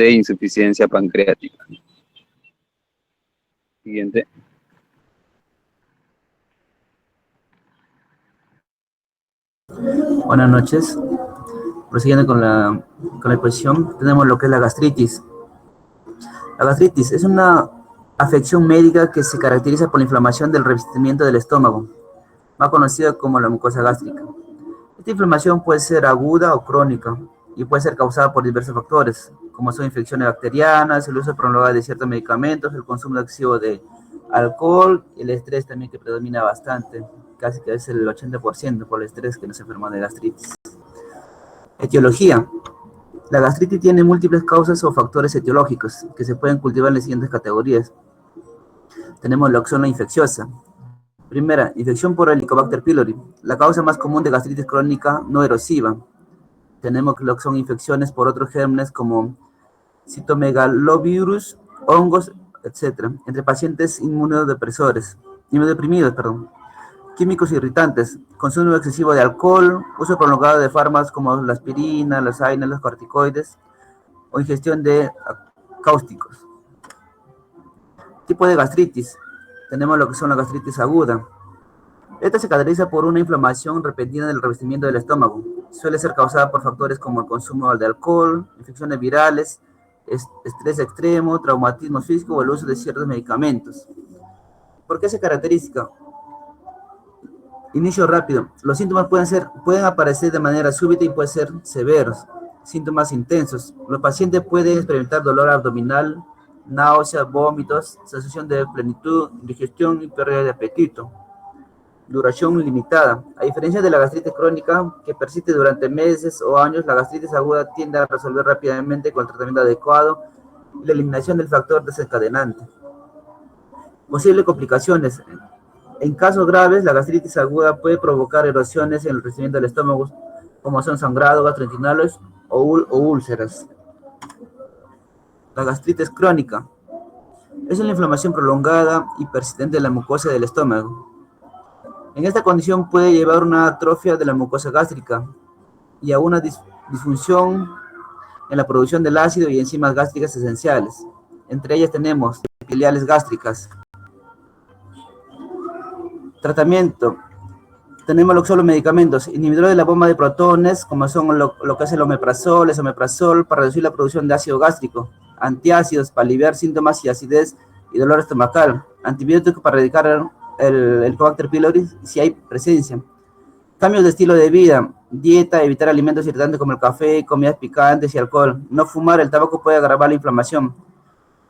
de insuficiencia pancreática. Siguiente. Buenas noches. Prosiguiendo con la exposición, tenemos lo que es la gastritis. La gastritis es una afección médica que se caracteriza por la inflamación del revestimiento del estómago, más conocida como la mucosa gástrica. Esta inflamación puede ser aguda o crónica y puede ser causada por diversos factores, como son infecciones bacterianas, el uso prolongado de ciertos medicamentos, el consumo excesivo de alcohol y el estrés también que predomina bastante, casi que es el 80% por el estrés que nos enferma de gastritis. Etiología. La gastritis tiene múltiples causas o factores etiológicos que se pueden cultivar en las siguientes categorías. Tenemos la zona infecciosa. Primera, infección por Helicobacter pylori, la causa más común de gastritis crónica no erosiva. Tenemos lo que son infecciones por otros gérmenes como citomegalovirus, hongos, etc. Entre pacientes inmunodeprimidos. Químicos irritantes, consumo excesivo de alcohol, uso prolongado de fármacos como la aspirina, los AINES, los corticoides, o ingestión de cáusticos. Tipo de gastritis. Tenemos lo que son la gastritis aguda. Esta se caracteriza por una inflamación repentina del revestimiento del estómago. Suele ser causada por factores como el consumo de alcohol, infecciones virales, estrés extremo, traumatismo físico o el uso de ciertos medicamentos. ¿Por qué se caracteriza? Inicio rápido. Los síntomas pueden aparecer de manera súbita y pueden ser severos. Síntomas intensos. Los pacientes pueden experimentar dolor abdominal, náuseas, vómitos, sensación de plenitud, indigestión y pérdida de apetito. Duración limitada. A diferencia de la gastritis crónica, que persiste durante meses o años, la gastritis aguda tiende a resolver rápidamente con el tratamiento adecuado y la eliminación del factor desencadenante. Posibles complicaciones. En casos graves, la gastritis aguda puede provocar erosiones en el revestimiento del estómago, como son sangrado, gastrointestinales o úlceras. La gastritis crónica es una inflamación prolongada y persistente de la mucosa del estómago. En esta condición puede llevar una atrofia de la mucosa gástrica y a una disfunción en la producción del ácido y enzimas gástricas esenciales. Entre ellas tenemos epiteliales gástricas. Tratamiento. Tenemos lo que son los medicamentos, inhibidores de la bomba de protones, como son lo que es el omeprazol, para reducir la producción de ácido gástrico, antiácidos para aliviar síntomas y acidez y dolor estomacal, antibióticos para erradicar el Helicobacter pylori si hay presencia. Cambios de estilo de vida, dieta, evitar alimentos irritantes como el café, comidas picantes y alcohol. No fumar, el tabaco puede agravar la inflamación.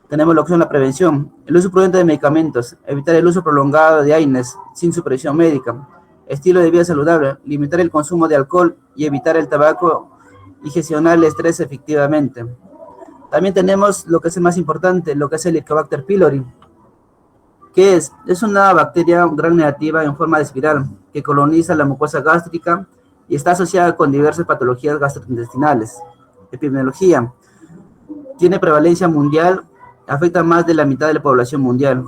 Tenemos la opción de la prevención, el uso prudente de medicamentos, evitar el uso prolongado de AINES sin supervisión médica, estilo de vida saludable, limitar el consumo de alcohol y evitar el tabaco y gestionar el estrés efectivamente. También tenemos lo que es el más importante, lo que es el Helicobacter pylori, que es una bacteria gram negativa en forma de espiral que coloniza la mucosa gástrica y está asociada con diversas patologías gastrointestinales. Epidemiología, tiene prevalencia mundial, afecta a más de la mitad de la población mundial.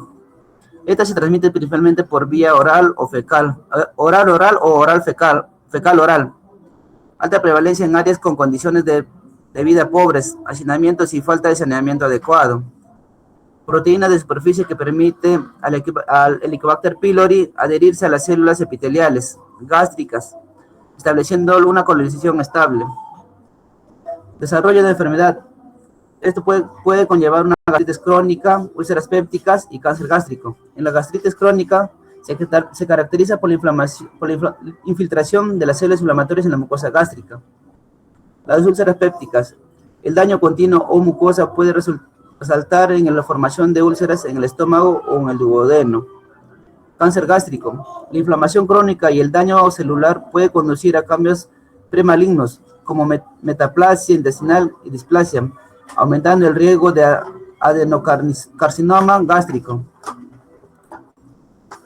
Esta se transmite principalmente por vía oral o fecal, oral o oral fecal oral. Alta prevalencia en áreas con condiciones de vida pobres, hacinamientos y falta de saneamiento adecuado. Proteína de superficie que permite al Helicobacter pylori adherirse a las células epiteliales gástricas, estableciendo una colonización estable. Desarrollo de enfermedad. Esto puede conllevar una gastritis crónica, úlceras pépticas y cáncer gástrico. En la gastritis crónica se caracteriza por la infiltración de las células inflamatorias en la mucosa gástrica. Las úlceras pépticas. El daño continuo o mucosa puede resaltar en la formación de úlceras en el estómago o en el duodeno. Cáncer gástrico. La inflamación crónica y el daño celular puede conducir a cambios premalignos como metaplasia intestinal y displasia, aumentando el riesgo de adenocarcinoma gástrico.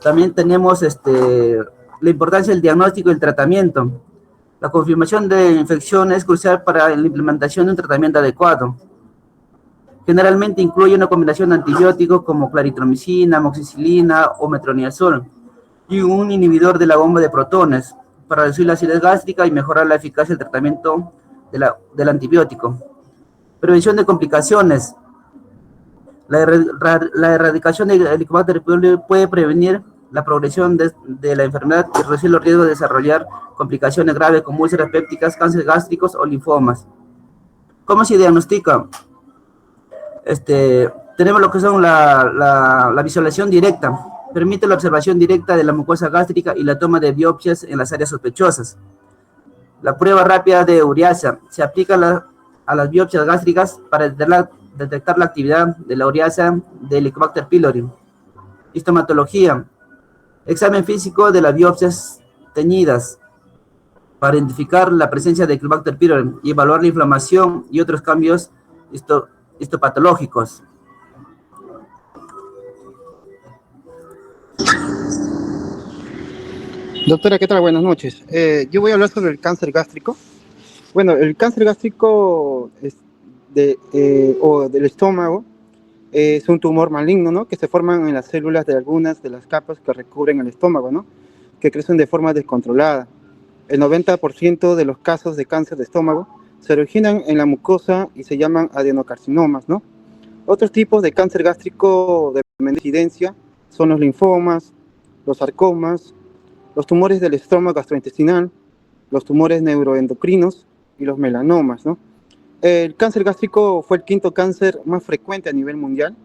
También tenemos la importancia del diagnóstico y el tratamiento. La confirmación de infección es crucial para la implementación de un tratamiento adecuado. Generalmente incluye una combinación de antibióticos como claritromicina, amoxicilina o metronidazol y un inhibidor de la bomba de protones para reducir la acidez gástrica y mejorar la eficacia del tratamiento del antibiótico. Prevención de complicaciones. La erradicación del Helicobacter pylori puede prevenir la progresión de la enfermedad y reducir los riesgos de desarrollar complicaciones graves como úlceras pépticas, cáncer gástricos o linfomas. ¿Cómo se diagnostica? Tenemos lo que son la visualización directa. Permite la observación directa de la mucosa gástrica y la toma de biopsias en las áreas sospechosas. La prueba rápida de ureasa se aplica a las biopsias gástricas para detectar la actividad de la ureasa del Helicobacter pylori. Histomatología. Examen físico de las biopsias teñidas para identificar la presencia de Helicobacter pylori y evaluar la inflamación y otros cambios histopatológicos. Doctora, ¿qué tal? Buenas noches. Yo voy a hablar sobre el cáncer gástrico. Bueno, el cáncer gástrico o del estómago es un tumor maligno, ¿no? Que se forman en las células de algunas de las capas que recubren el estómago, ¿no? Que crecen de forma descontrolada. El 90% de los casos de cáncer de estómago se originan en la mucosa y se llaman adenocarcinomas, ¿no? Otros tipos de cáncer gástrico de menor incidencia son los linfomas, los sarcomas, los tumores del estómago gastrointestinal, los tumores neuroendocrinos y los melanomas, ¿no? El cáncer gástrico fue el quinto cáncer más frecuente a nivel mundial.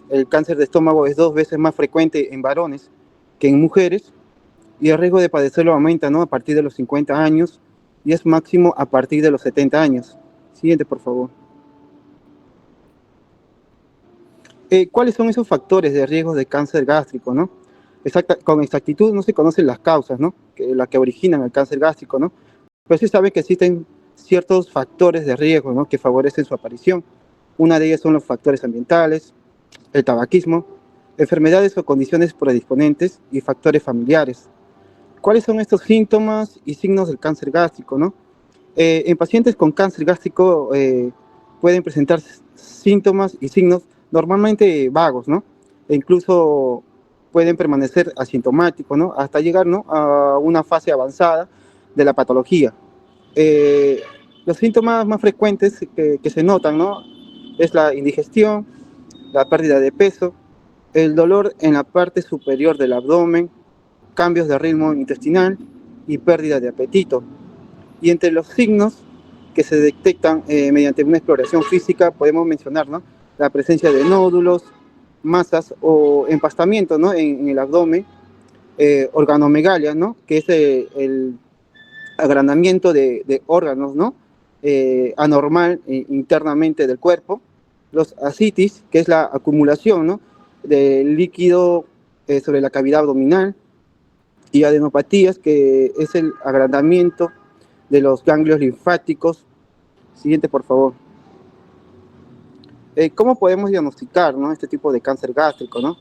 El cáncer de estómago es 2 veces más frecuente en varones que en mujeres y el riesgo de padecerlo aumenta, ¿no? A partir de los 50 años y es máximo a partir de los 70 años. Siguiente, por favor. ¿Cuáles son esos factores de riesgo de cáncer gástrico, no? Con exactitud no se conocen las causas, ¿no? Las que originan el cáncer gástrico, ¿no? Pero sí sabe que existen ciertos factores de riesgo, ¿no? Que favorecen su aparición. Una de ellas son los factores ambientales, el tabaquismo, enfermedades o condiciones predisponentes y factores familiares. ¿Cuáles son estos síntomas y signos del cáncer gástrico, no? En pacientes con cáncer gástrico pueden presentar síntomas y signos normalmente vagos, ¿no? E incluso pueden permanecer asintomáticos, ¿no? Hasta llegar, ¿no? A una fase avanzada de la patología. Los síntomas más frecuentes que se notan, ¿no? Es la indigestión, la pérdida de peso, el dolor en la parte superior del abdomen, cambios de ritmo intestinal y pérdida de apetito. Y entre los signos que se detectan mediante una exploración física podemos mencionar, ¿no? La presencia de nódulos, masas o empastamiento, ¿no? En el abdomen, organomegalia, ¿no? Que es el agrandamiento de órganos, ¿no? Anormal internamente del cuerpo. Los ascitis, que es la acumulación, ¿no? De líquido sobre la cavidad abdominal. Y adenopatías, que es el agrandamiento de los ganglios linfáticos. Siguiente, por favor. ¿Cómo podemos diagnosticar, ¿no? Este tipo de cáncer gástrico, ¿no?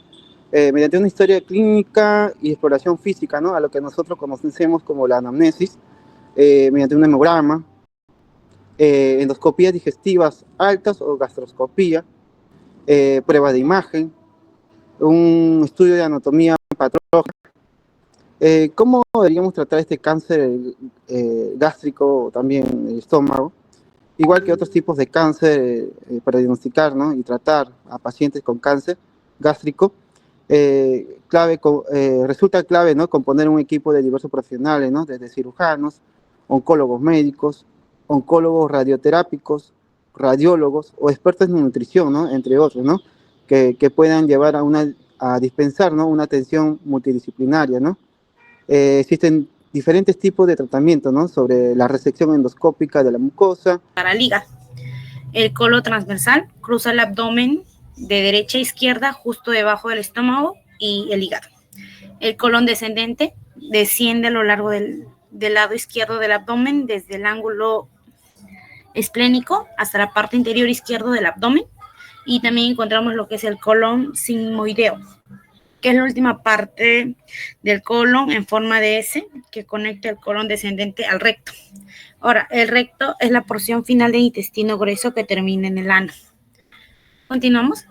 Mediante una historia clínica y exploración física, ¿no? A lo que nosotros conocemos como la anamnesis, mediante un hemograma, endoscopías digestivas altas o gastroscopía, prueba de imagen, un estudio de anatomía patológica. ¿Cómo deberíamos tratar este cáncer gástrico o también el estómago? Igual que otros tipos de cáncer, para diagnosticar, ¿no? Y tratar a pacientes con cáncer gástrico, resulta clave, ¿no? Componer un equipo de diversos profesionales, ¿no? Desde cirujanos, oncólogos médicos, oncólogos radioterápicos, radiólogos o expertos en nutrición, ¿no? Entre otros, ¿no? Que puedan llevar a dispensar, ¿no? Una atención multidisciplinaria, ¿no? Existen diferentes tipos de tratamiento, ¿no? Sobre la resección endoscópica de la mucosa. Para liga. El colon transversal cruza el abdomen de derecha a izquierda justo debajo del estómago y el hígado. El colon descendente desciende a lo largo del lado izquierdo del abdomen desde el ángulo esplénico hasta la parte interior izquierdo del abdomen, y también encontramos lo que es el colon sigmoideo, que es la última parte del colon en forma de S que conecta el colon descendente al recto. Ahora, el recto es la porción final del intestino grueso que termina en el ano. Continuamos.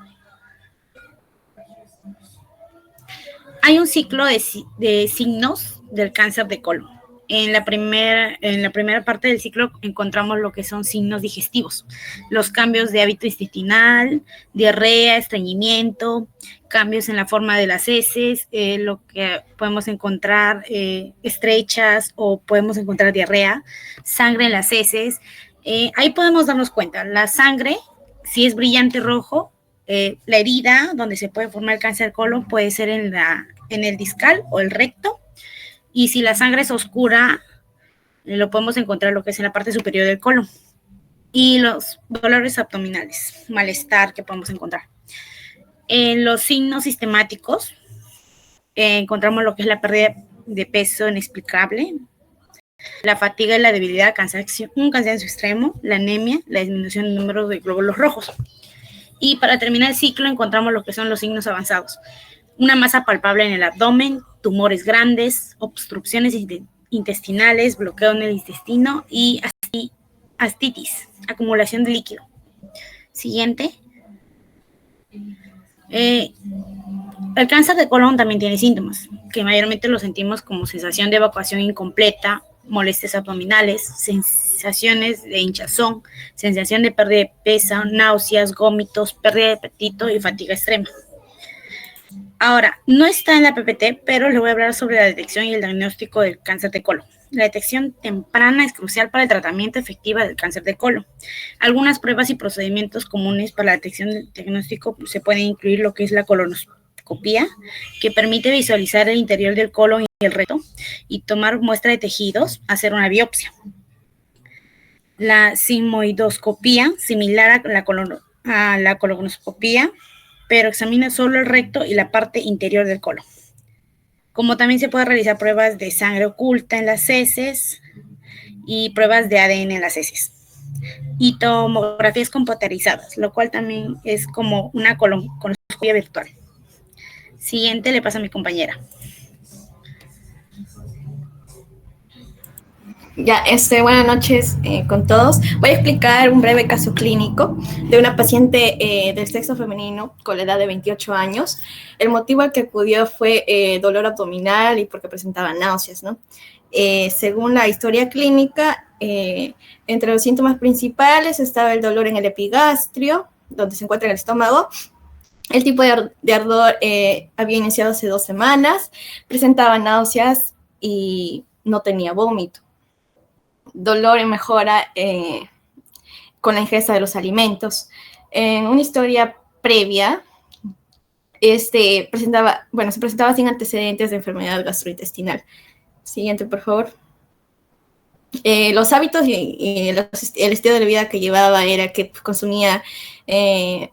Hay un ciclo de signos del cáncer de colon. En la primera parte del ciclo encontramos lo que son signos digestivos, los cambios de hábito intestinal, diarrea, estreñimiento, cambios en la forma de las heces, lo que podemos encontrar estrechas o podemos encontrar diarrea, sangre en las heces. Ahí podemos darnos cuenta, la sangre, si es brillante rojo, la herida donde se puede formar el cáncer de colon puede ser en el discal o el recto. Y si la sangre es oscura, lo podemos encontrar lo que es en la parte superior del colon. Y los dolores abdominales, malestar que podemos encontrar. En los signos sistemáticos, encontramos lo que es la pérdida de peso inexplicable, la fatiga y la debilidad, un cansancio extremo, la anemia, la disminución del número de glóbulos rojos. Y para terminar el ciclo, encontramos lo que son los signos avanzados. Una masa palpable en el abdomen, tumores grandes, obstrucciones intestinales, bloqueo en el intestino y astitis, acumulación de líquido. Siguiente. El cáncer de colon también tiene síntomas, que mayormente lo sentimos como sensación de evacuación incompleta, molestias abdominales, sensaciones de hinchazón, sensación de pérdida de peso, náuseas, vómitos, pérdida de apetito y fatiga extrema. Ahora, no está en la PPT, pero les voy a hablar sobre la detección y el diagnóstico del cáncer de colon. La detección temprana es crucial para el tratamiento efectivo del cáncer de colon. Algunas pruebas y procedimientos comunes para la detección del diagnóstico se pueden incluir lo que es la colonoscopía, que permite visualizar el interior del colon y el recto y tomar muestra de tejidos, hacer una biopsia. La sigmoidoscopía, similar a la colonoscopía, pero examina solo el recto y la parte interior del colon. Como también se puede realizar pruebas de sangre oculta en las heces y pruebas de ADN en las heces. Y tomografías computarizadas, lo cual también es como una colonoscopia virtual. Siguiente, le paso a mi compañera. Ya, buenas noches con todos. Voy a explicar un breve caso clínico de una paciente del sexo femenino con la edad de 28 años. El motivo al que acudió fue dolor abdominal y porque presentaba náuseas, ¿no? Según la historia clínica, entre los síntomas principales estaba el dolor en el epigastrio, donde se encuentra en el estómago. El tipo de ardor había iniciado hace 2 semanas, presentaba náuseas y no tenía vómito. Dolor en mejora con la ingesta de los alimentos. En una historia previa, se presentaba sin antecedentes de enfermedad gastrointestinal. Siguiente, por favor. Los hábitos y el estilo de vida que llevaba era que consumía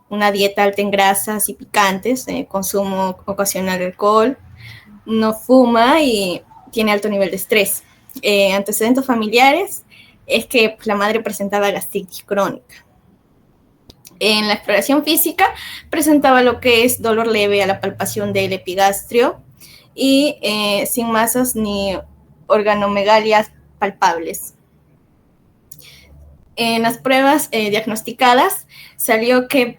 una dieta alta en grasas y picantes, consumo ocasional de alcohol, no fuma y tiene alto nivel de estrés. Antecedentes familiares es que la madre presentaba gastritis crónica. En la exploración física presentaba lo que es dolor leve a la palpación del epigastrio y sin masas ni organomegalias palpables. En las pruebas diagnosticadas salió que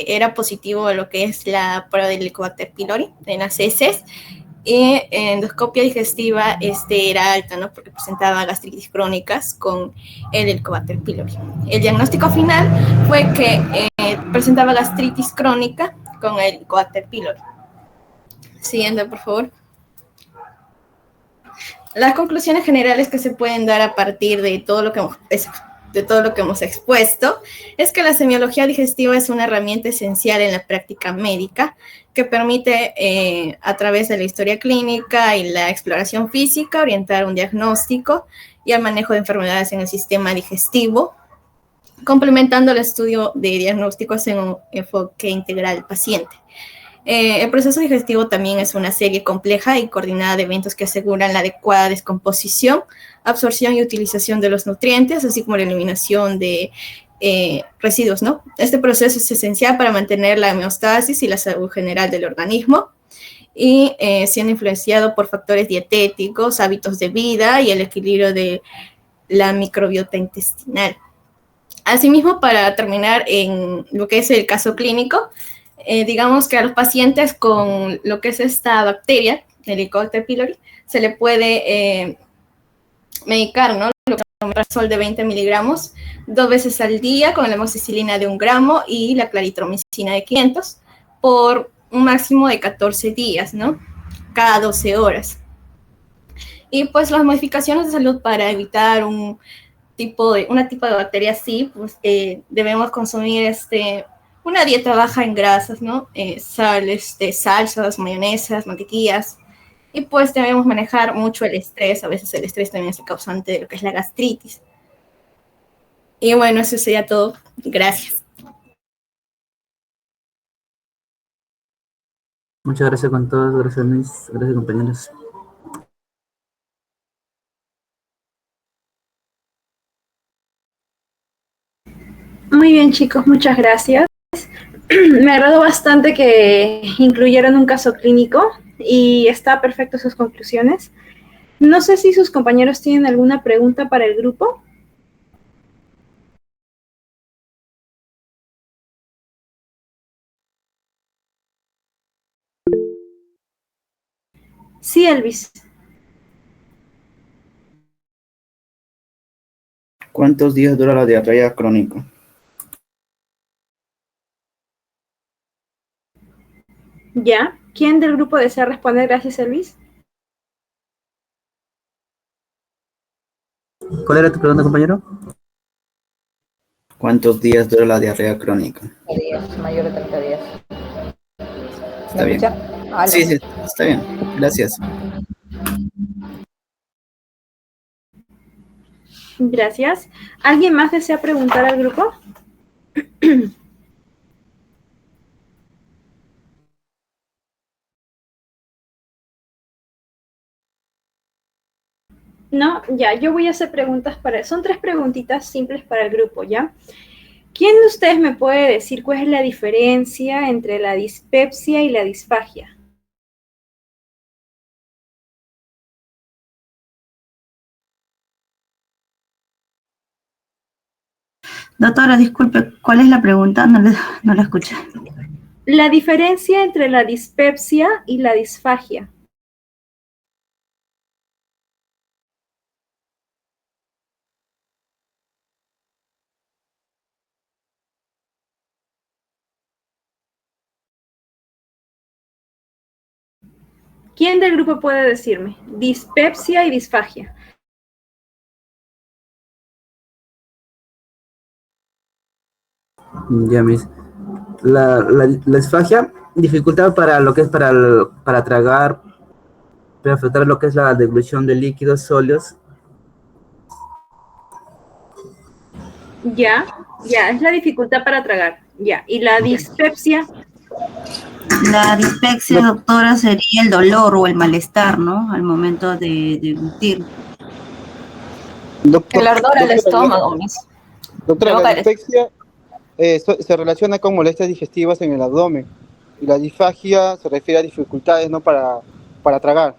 era positivo a lo que es la prueba del Helicobacter pylori en las heces. Y endoscopia digestiva era alta, ¿no? Porque presentaba gastritis crónicas con el Helicobacter pylori. El diagnóstico final fue que presentaba gastritis crónica con el Helicobacter pylori. Siguiente, por favor. Las conclusiones generales que se pueden dar a partir de todo lo que hemos expuesto es que la semiología digestiva es una herramienta esencial en la práctica médica que permite, a través de la historia clínica y la exploración física, orientar un diagnóstico y al manejo de enfermedades en el sistema digestivo, complementando el estudio de diagnósticos en un enfoque integral del paciente. El proceso digestivo también es una serie compleja y coordinada de eventos que aseguran la adecuada descomposición, absorción y utilización de los nutrientes, así como la eliminación de residuos, ¿no? Este proceso es esencial para mantener la homeostasis y la salud general del organismo y siendo influenciado por factores dietéticos, hábitos de vida y el equilibrio de la microbiota intestinal. Asimismo, para terminar en lo que es el caso clínico, digamos que a los pacientes con lo que es esta bacteria, el Helicobacter pylori, se le puede medicar, ¿no? Lo que es el omeprazol de 20 miligramos 2 veces al día con la amoxicilina de 1 gramo y la claritromicina de 500 por un máximo de 14 días, ¿no? Cada 12 horas. Y pues las modificaciones de salud para evitar una tipo de bacteria así, pues debemos consumir una dieta baja en grasas, ¿no? Salsas, mayonesas, mantequillas. Y pues debemos manejar mucho el estrés. A veces el estrés también es el causante de lo que es la gastritis. Y bueno, eso sería todo. Gracias. Muchas gracias con todos, gracias Luis, gracias compañeros. Muy bien, chicos, muchas gracias. Me agradó bastante que incluyeron un caso clínico y está perfecto sus conclusiones. No sé si sus compañeros tienen alguna pregunta para el grupo. Sí, Elvis. ¿Cuántos días dura la diarrea crónica? Ya. ¿Quién del grupo desea responder? Gracias, Elvis. ¿Cuál era tu pregunta, compañero? ¿Cuántos días dura la diarrea crónica? Días, mayor de 30 días. Está bien. Escucha? Sí, sí, está bien. Gracias. Gracias. ¿Alguien más desea preguntar al grupo? No, ya, yo voy a hacer preguntas son 3 preguntitas simples para el grupo, ¿ya? ¿Quién de ustedes me puede decir cuál es la diferencia entre la dispepsia y la disfagia? Doctora, disculpe, ¿cuál es la pregunta? No la escuché. La diferencia entre la dispepsia y la disfagia. ¿Quién del grupo puede decirme? Dispepsia y disfagia. Ya, mis. La disfagia, dificultad para lo que es para tragar, para afectar lo que es la deglución de líquidos sólidos. Ya, es la dificultad para tragar. Ya, ¿y la dispepsia? La dispepsia, doctora, sería el dolor o el malestar, ¿no? Al momento de deglutir. El ardor al estómago, mis. Doctora, la dispepsia se relaciona con molestias digestivas en el abdomen y la disfagia se refiere a dificultades, ¿no? para tragar.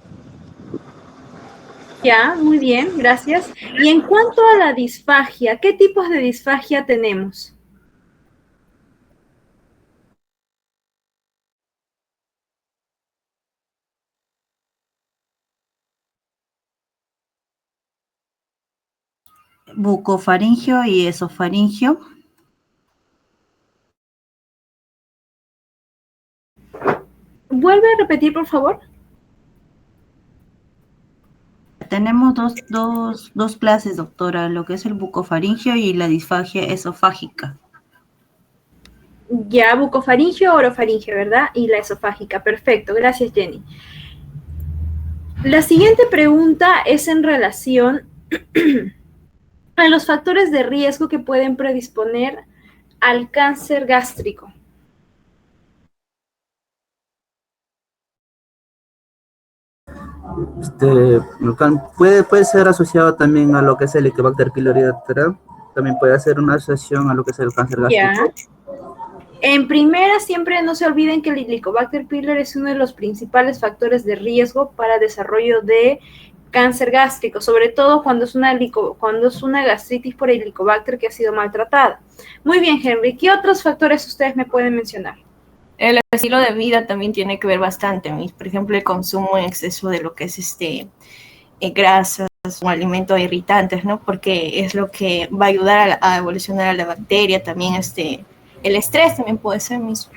Ya, muy bien, gracias. Y en cuanto a la disfagia, ¿qué tipos de disfagia tenemos? Bucofaringio y esofaringio. ¿Vuelve a repetir, por favor? Tenemos dos clases, doctora, lo que es el bucofaringio y la disfagia esofágica. Ya, bucofaringio, orofaringio, ¿verdad? Y la esofágica. Perfecto, gracias, Jenny. La siguiente pregunta es en relación a los factores de riesgo que pueden predisponer al cáncer gástrico. Puede ser asociado también a lo que es el Helicobacter pylori, doctora. También puede hacer una asociación a lo que es el cáncer gástrico. Ya. En primera, siempre no se olviden que el Helicobacter pylori es uno de los principales factores de riesgo para desarrollo de cáncer gástrico, sobre todo cuando es una gastritis por Helicobacter que ha sido maltratada. Muy bien, Henry, ¿qué otros factores ustedes me pueden mencionar? El estilo de vida también tiene que ver bastante, por ejemplo, el consumo en exceso de lo que es grasas, es un alimento de irritantes, ¿no? Porque es lo que va a ayudar a evolucionar a la bacteria. También el estrés también puede ser mismo.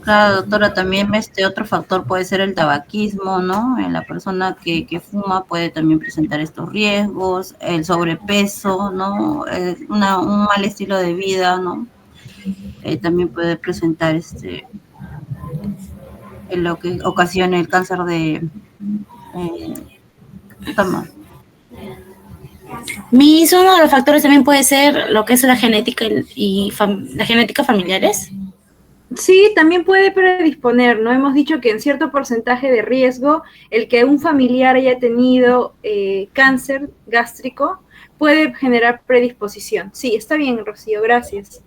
Claro, doctora, también otro factor puede ser el tabaquismo, ¿no? En la persona que fuma puede también presentar estos riesgos, el sobrepeso, ¿no? Un mal estilo de vida, ¿no? También puede presentar lo que ocasiona el cáncer de estómago. Uno de los factores también puede ser lo que es la genética la genética familiares. Sí, también puede predisponer, ¿no? Hemos dicho que en cierto porcentaje de riesgo, el que un familiar haya tenido cáncer gástrico puede generar predisposición. Sí, está bien, Rocío, gracias.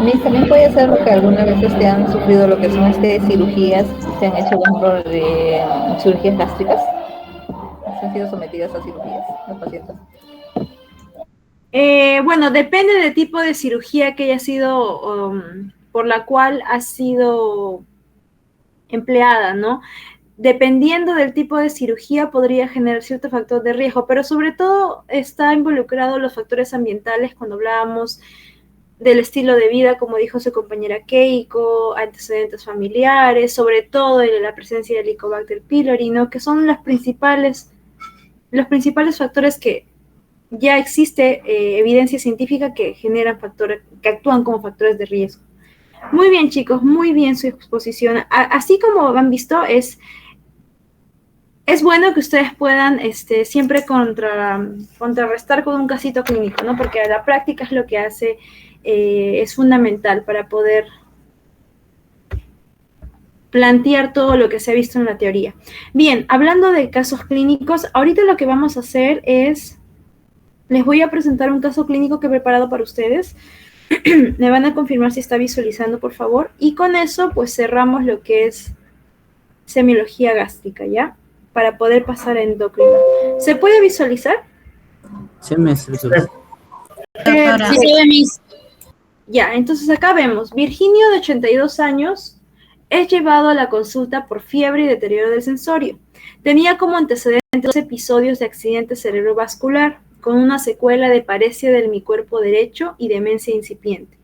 Miss, también puede ser que alguna vez han sufrido lo que son cirugías, se han hecho, por ejemplo, de cirugías gástricas, se han sido sometidas a cirugías los pacientes. Bueno, depende del tipo de cirugía que haya sido, por la cual ha sido empleada, ¿no? Dependiendo del tipo de cirugía podría generar cierto factor de riesgo, pero sobre todo está involucrado los factores ambientales cuando hablábamos del estilo de vida, como dijo su compañera Keiko, antecedentes familiares, sobre todo la presencia del Helicobacter pylori, ¿no? Que son los principales factores que ya existe evidencia científica que generan factores, que actúan como factores de riesgo. Muy bien, chicos, muy bien su exposición. Así como han visto, es bueno que ustedes puedan siempre contrarrestar con un casito clínico, ¿no? Porque la práctica es lo que hace, es fundamental para poder plantear todo lo que se ha visto en la teoría. Bien, hablando de casos clínicos, ahorita lo que vamos a hacer es, les voy a presentar un caso clínico que he preparado para ustedes. Me van a confirmar si está visualizando, por favor. Y con eso, pues cerramos lo que es semiología gástrica, ¿ya? Para poder pasar a endocrino. ¿Se puede visualizar? Sí, me visualizo. Sí, ya, entonces acá vemos, Virginio, de 82 años, es llevado a la consulta por fiebre y deterioro del sensorio. Tenía como antecedentes 2 episodios de accidente cerebrovascular, con una secuela de paresia del hemicuerpo derecho y demencia incipiente.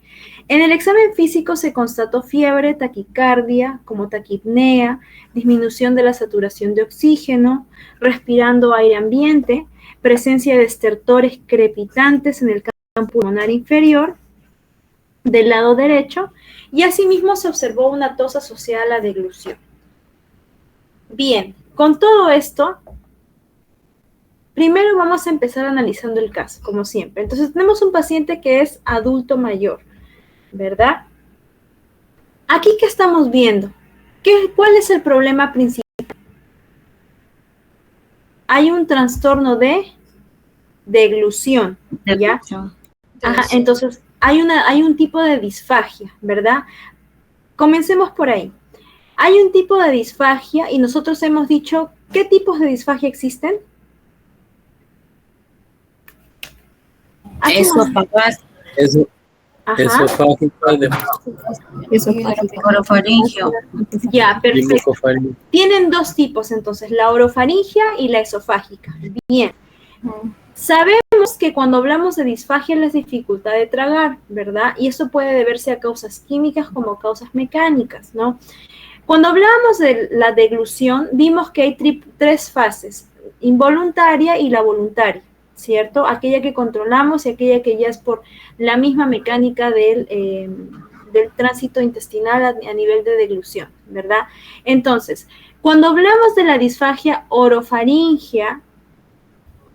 En el examen físico se constató fiebre, taquicardia, como taquipnea, disminución de la saturación de oxígeno, respirando aire ambiente, presencia de estertores crepitantes en el campo pulmonar inferior del lado derecho, y asimismo se observó una tos asociada a la deglución. Bien, con todo esto, primero vamos a empezar analizando el caso, como siempre. Entonces tenemos un paciente que es adulto mayor, ¿verdad? Aquí, ¿qué estamos viendo? ¿Cuál es el problema principal? Hay un trastorno de deglución, ¿ya? Ajá, entonces hay un tipo de disfagia, ¿verdad? Comencemos por ahí. Hay un tipo de disfagia y nosotros hemos dicho, ¿qué tipos de disfagia existen? Orofaringio. Ya, perfecto. Tienen 2 tipos entonces, la orofaringia y la esofágica. Bien. Sabemos que cuando hablamos de disfagia es la dificultad de tragar, ¿verdad? Y eso puede deberse a causas químicas como causas mecánicas, ¿no? Cuando hablamos de la deglución, vimos que hay 3 fases, involuntaria y la voluntaria, ¿cierto? Aquella que controlamos y aquella que ya es por la misma mecánica del tránsito intestinal a nivel de deglución, ¿verdad? Entonces, cuando hablamos de la disfagia orofaringia,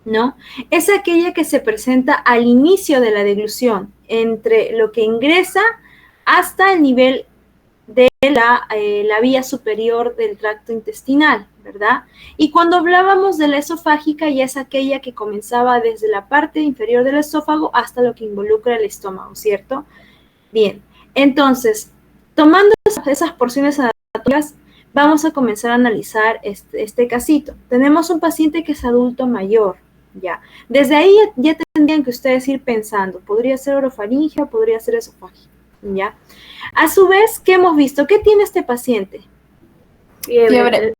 ¿no? Es aquella que se presenta al inicio de la deglución, entre lo que ingresa hasta el nivel de la vía superior del tracto intestinal, ¿verdad? Y cuando hablábamos de la esofágica, ya es aquella que comenzaba desde la parte inferior del esófago hasta lo que involucra el estómago, ¿cierto? Bien, entonces, tomando esas porciones anatómicas, vamos a comenzar a analizar este casito. Tenemos un paciente que es adulto mayor, ya. Desde ahí ya tendrían que ustedes ir pensando, podría ser orofaringia, podría ser esofágica, ¿ya? A su vez, ¿qué hemos visto? ¿Qué tiene este paciente? Fiebre.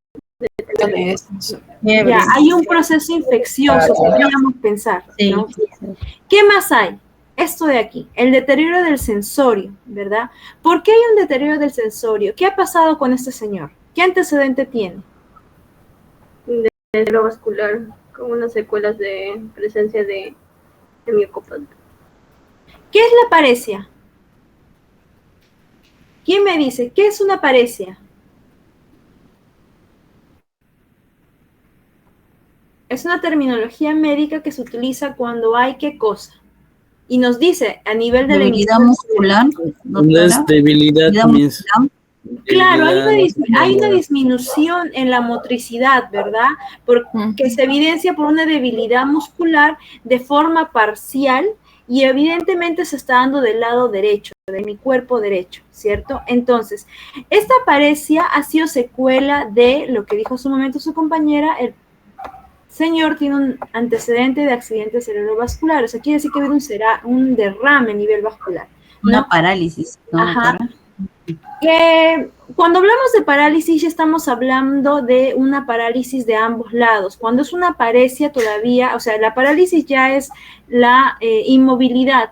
de estos. Ya, hay un proceso infeccioso, podríamos pensar, ¿no? ¿Qué más hay? Esto de aquí, el deterioro del sensorio, ¿verdad? ¿Por qué hay un deterioro del sensorio? ¿Qué ha pasado con este señor? ¿Qué antecedente tiene? Vascular, con unas secuelas de presencia de miocopatía. ¿Qué es la paresia? ¿Quién me dice? ¿Qué es una paresia? Es una terminología médica que se utiliza cuando hay qué cosa. Y nos dice a nivel de debilidad muscular, No es debilidad, Miss. Claro, hay una disminución en la motricidad, ¿verdad? Porque se evidencia por una debilidad muscular de forma parcial y evidentemente se está dando del lado derecho, de mi cuerpo derecho, ¿cierto? Entonces, esta paresia ha sido secuela de lo que dijo hace un momento su compañera, el señor tiene un antecedente de accidente cerebrovascular, o sea, quiere decir que ha habido un derrame a nivel vascular, ¿no? Una parálisis, ¿no? Ajá. Cuando hablamos de parálisis ya estamos hablando de una parálisis de ambos lados. Cuando es una paresia todavía, o sea, la parálisis ya es la inmovilidad.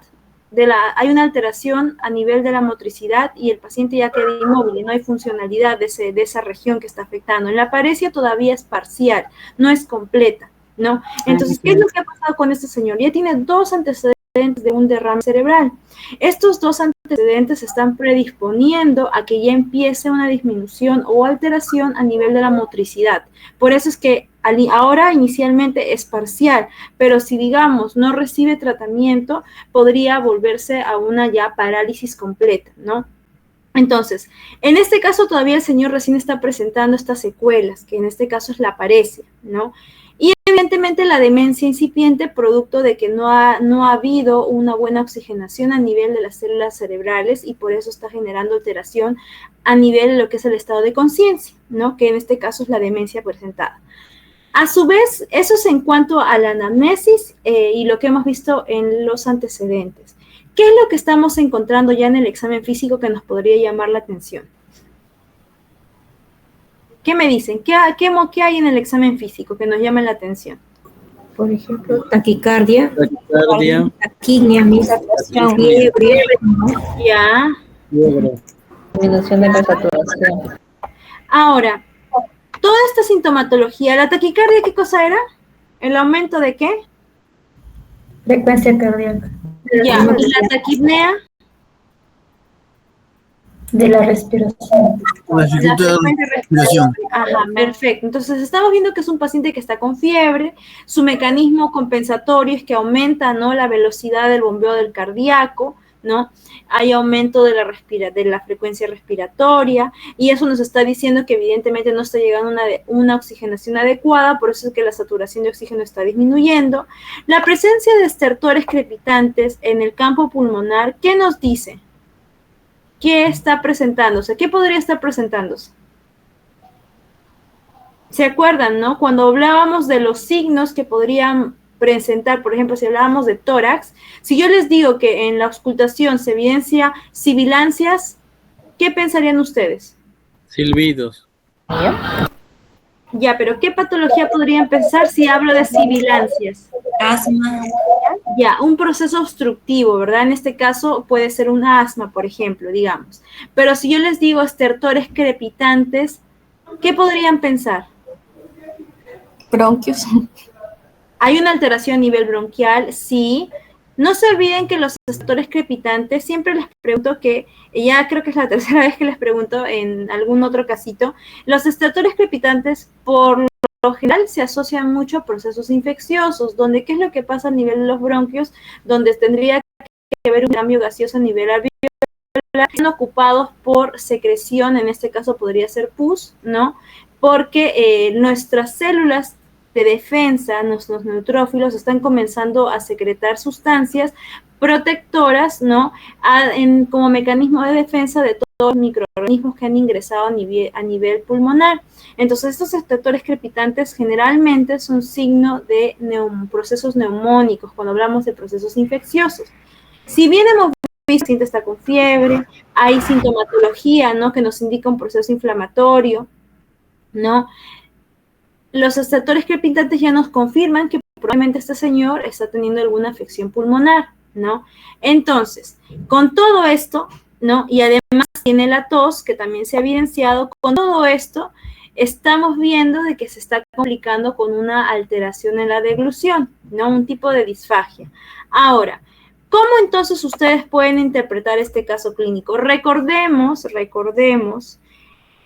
Hay una alteración a nivel de la motricidad y el paciente ya queda inmóvil y no hay funcionalidad de esa región que está afectando. En la paresia todavía es parcial, no es completa, ¿no? Entonces, ¿qué es lo que ha pasado con este señor? Ya tiene 2 antecedentes de un derrame cerebral. Estos 2 antecedentes están predisponiendo a que ya empiece una disminución o alteración a nivel de la motricidad. Por eso es que ahora inicialmente es parcial, pero si digamos no recibe tratamiento, podría volverse a una ya parálisis completa, ¿no? Entonces, en este caso todavía el señor recién está presentando estas secuelas, que en este caso es la paresia, ¿no? Y evidentemente la demencia incipiente, producto de que no ha habido una buena oxigenación a nivel de las células cerebrales y por eso está generando alteración a nivel de lo que es el estado de conciencia, ¿no? Que en este caso es la demencia presentada. A su vez, eso es en cuanto a la anamnesis y lo que hemos visto en los antecedentes. ¿Qué es lo que estamos encontrando ya en el examen físico que nos podría llamar la atención? ¿Qué me dicen? ¿Qué hay en el examen físico que nos llame la atención? Por ejemplo, taquicardia, Taquicardia, fiebre, Ya. disminución de la saturación. Ahora, toda esta sintomatología, ¿la taquicardia qué cosa era? ¿El aumento de qué? Frecuencia cardíaca. Ya. ¿Y la taquipnea? De la respiración. La frecuencia respiratoria. Ajá, perfecto. Entonces estamos viendo que es un paciente que está con fiebre, su mecanismo compensatorio es que aumenta, ¿no?, la velocidad del bombeo del cardíaco, ¿no? Hay aumento de la frecuencia respiratoria y eso nos está diciendo que evidentemente no está llegando una oxigenación adecuada, por eso es que la saturación de oxígeno está disminuyendo. La presencia de estertores crepitantes en el campo pulmonar, ¿qué nos dice? ¿Qué está presentándose? ¿Qué podría estar presentándose? ¿Se acuerdan, no? Cuando hablábamos de los signos que podrían presentar, por ejemplo, si hablábamos de tórax, si yo les digo que en la auscultación se evidencia sibilancias, ¿qué pensarían ustedes? Silbidos. Ya, pero ¿qué patología podrían pensar si hablo de sibilancias? Asma. Ya, un proceso obstructivo, ¿verdad? En este caso puede ser un asma, por ejemplo, digamos. Pero si yo les digo estertores crepitantes, ¿qué podrían pensar? Bronquios. Hay una alteración a nivel bronquial, sí. No se olviden que los estertores crepitantes, siempre les pregunto que, ya creo que es la tercera vez que les pregunto en algún otro casito, los estertores crepitantes por lo general se asocian mucho a procesos infecciosos, donde ¿qué es lo que pasa a nivel de los bronquios? Donde tendría que haber un cambio gaseoso a nivel alveolar, están ocupados por secreción, en este caso podría ser pus, ¿no? Porque nuestras células de defensa, nuestros neutrófilos están comenzando a secretar sustancias protectoras, ¿no? Como mecanismo de defensa de todos los microorganismos que han ingresado a nivel pulmonar. Entonces, estos estertores crepitantes generalmente son signo de procesos neumónicos, cuando hablamos de procesos infecciosos. Si bien hemos visto que el paciente está con fiebre, hay sintomatología, ¿no?, que nos indica un proceso inflamatorio, ¿no? los receptores crepitantes ya nos confirman que probablemente este señor está teniendo alguna afección pulmonar, ¿no? Entonces, con todo esto, ¿no? Y además tiene la tos, que también se ha evidenciado, con todo esto, estamos viendo de que se está complicando con una alteración en la deglución, ¿no? Un tipo de disfagia. Ahora, ¿cómo entonces ustedes pueden interpretar este caso clínico? Recordemos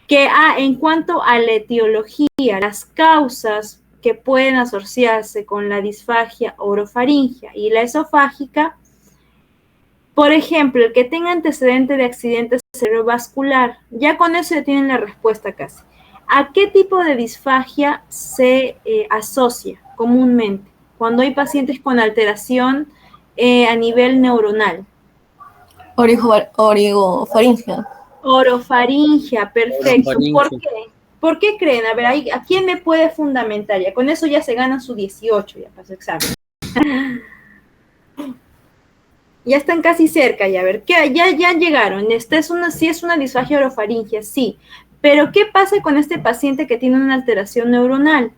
que en cuanto a la etiología, las causas que pueden asociarse con la disfagia orofaringia y la esofágica, por ejemplo, el que tenga antecedente de accidente cerebrovascular, ya con eso ya tienen la respuesta casi. ¿A qué tipo de disfagia se asocia comúnmente cuando hay pacientes con alteración a nivel neuronal? Origofaringia. Orofaringia, perfecto. Orofaringia. ¿Por qué? ¿Por qué creen? A ver, ¿a quién me puede fundamentar? Ya con eso ya se ganan su 18, ya para su examen. Ya están casi cerca, ya a ver, ya llegaron. Sí es una disfagia orofaringia, sí. Pero ¿qué pasa con este paciente que tiene una alteración neuronal?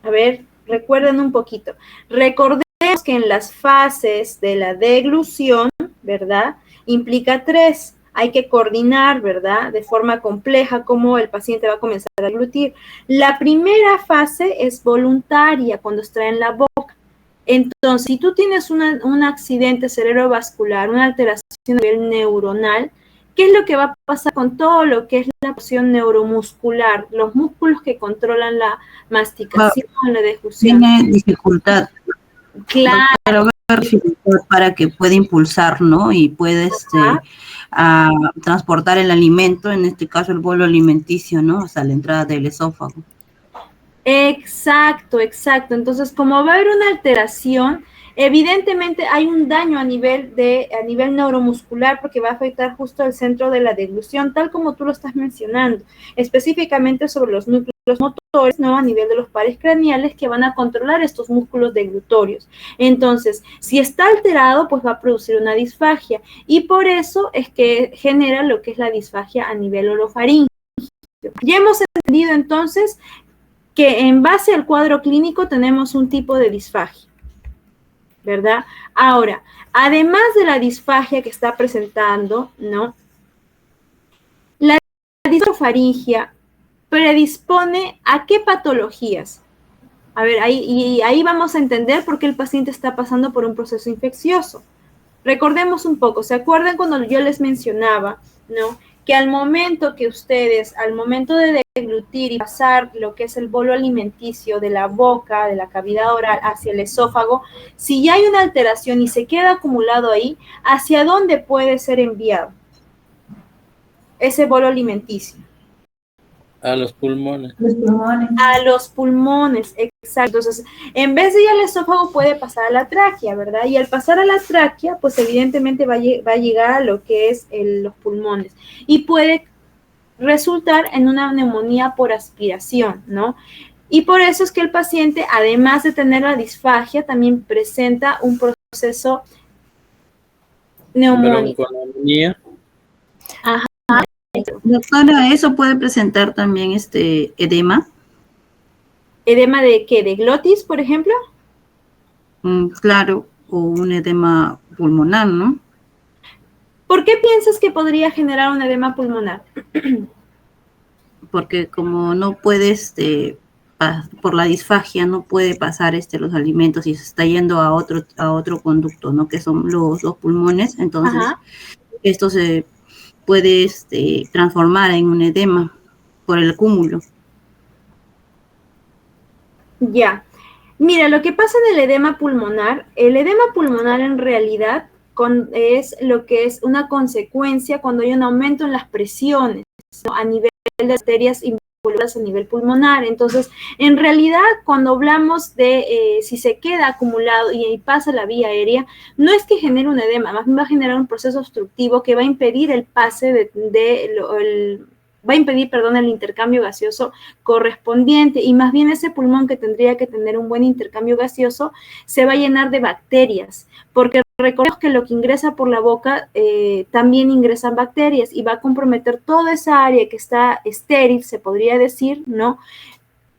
A ver, recuerden un poquito. Recordemos que en las fases de la deglución, ¿verdad? Implica 3. Hay que coordinar, ¿verdad? De forma compleja cómo el paciente va a comenzar a deglutir. La primera fase es voluntaria, cuando extraen la boca. Entonces, si tú tienes un accidente cerebrovascular, una alteración a nivel neuronal, ¿qué es lo que va a pasar con todo lo que es la porción neuromuscular? Los músculos que controlan la masticación, la deglución. Tiene dificultad. Claro. Para que pueda impulsar, ¿no? Y puede transportar el alimento, en este caso el bolo alimenticio, ¿no? Hasta la entrada del esófago. Exacto. Entonces, como va a haber una alteración, evidentemente hay un daño a nivel neuromuscular porque va a afectar justo el centro de la deglución, tal como tú lo estás mencionando, específicamente sobre los núcleos motores, ¿no? A nivel de los pares craneales que van a controlar estos músculos deglutorios. Entonces, si está alterado, pues va a producir una disfagia y por eso es que genera lo que es la disfagia a nivel orofaríngeo. Ya hemos entendido entonces que en base al cuadro clínico tenemos un tipo de disfagia, ¿verdad? Ahora, además de la disfagia que está presentando, ¿no? La disfaringia predispone a qué patologías. A ver, ahí vamos a entender por qué el paciente está pasando por un proceso infeccioso. Recordemos un poco, ¿se acuerdan cuando yo les mencionaba, ¿no? Que al momento de deglutir y pasar lo que es el bolo alimenticio de la boca, de la cavidad oral hacia el esófago, si ya hay una alteración y se queda acumulado ahí, ¿hacia dónde puede ser enviado ese bolo alimenticio? A los pulmones. A los pulmones, exacto. Entonces, en vez de ir al esófago, puede pasar a la tráquea, ¿verdad? Y al pasar a la tráquea, pues evidentemente va a llegar a lo que es los pulmones. Y puede resultar en una neumonía por aspiración, ¿no? Y por eso es que el paciente, además de tener la disfagia, también presenta un proceso neumónico. Bronconeumonía. Ajá. Doctora, ¿eso puede presentar también edema? ¿Edema de qué? ¿De glotis, por ejemplo? Claro, o un edema pulmonar, ¿no? ¿Por qué piensas que podría generar un edema pulmonar? Porque como no puede, por la disfagia, no puede pasar los alimentos y se está yendo a otro conducto, ¿no? Que son los pulmones, entonces esto se puede transformar en un edema por el cúmulo. Ya. Mira, lo que pasa en el edema pulmonar en realidad es lo que es una consecuencia cuando hay un aumento en las presiones, ¿no? A nivel de arterias involucradas a nivel pulmonar. Entonces, en realidad, cuando hablamos de si se queda acumulado y pasa la vía aérea, no es que genere un edema, más bien va a generar un proceso obstructivo que va a impedir el pase el intercambio gaseoso correspondiente, y más bien ese pulmón que tendría que tener un buen intercambio gaseoso se va a llenar de bacterias, porque recordemos que lo que ingresa por la boca también ingresan bacterias y va a comprometer toda esa área que está estéril, se podría decir, ¿no?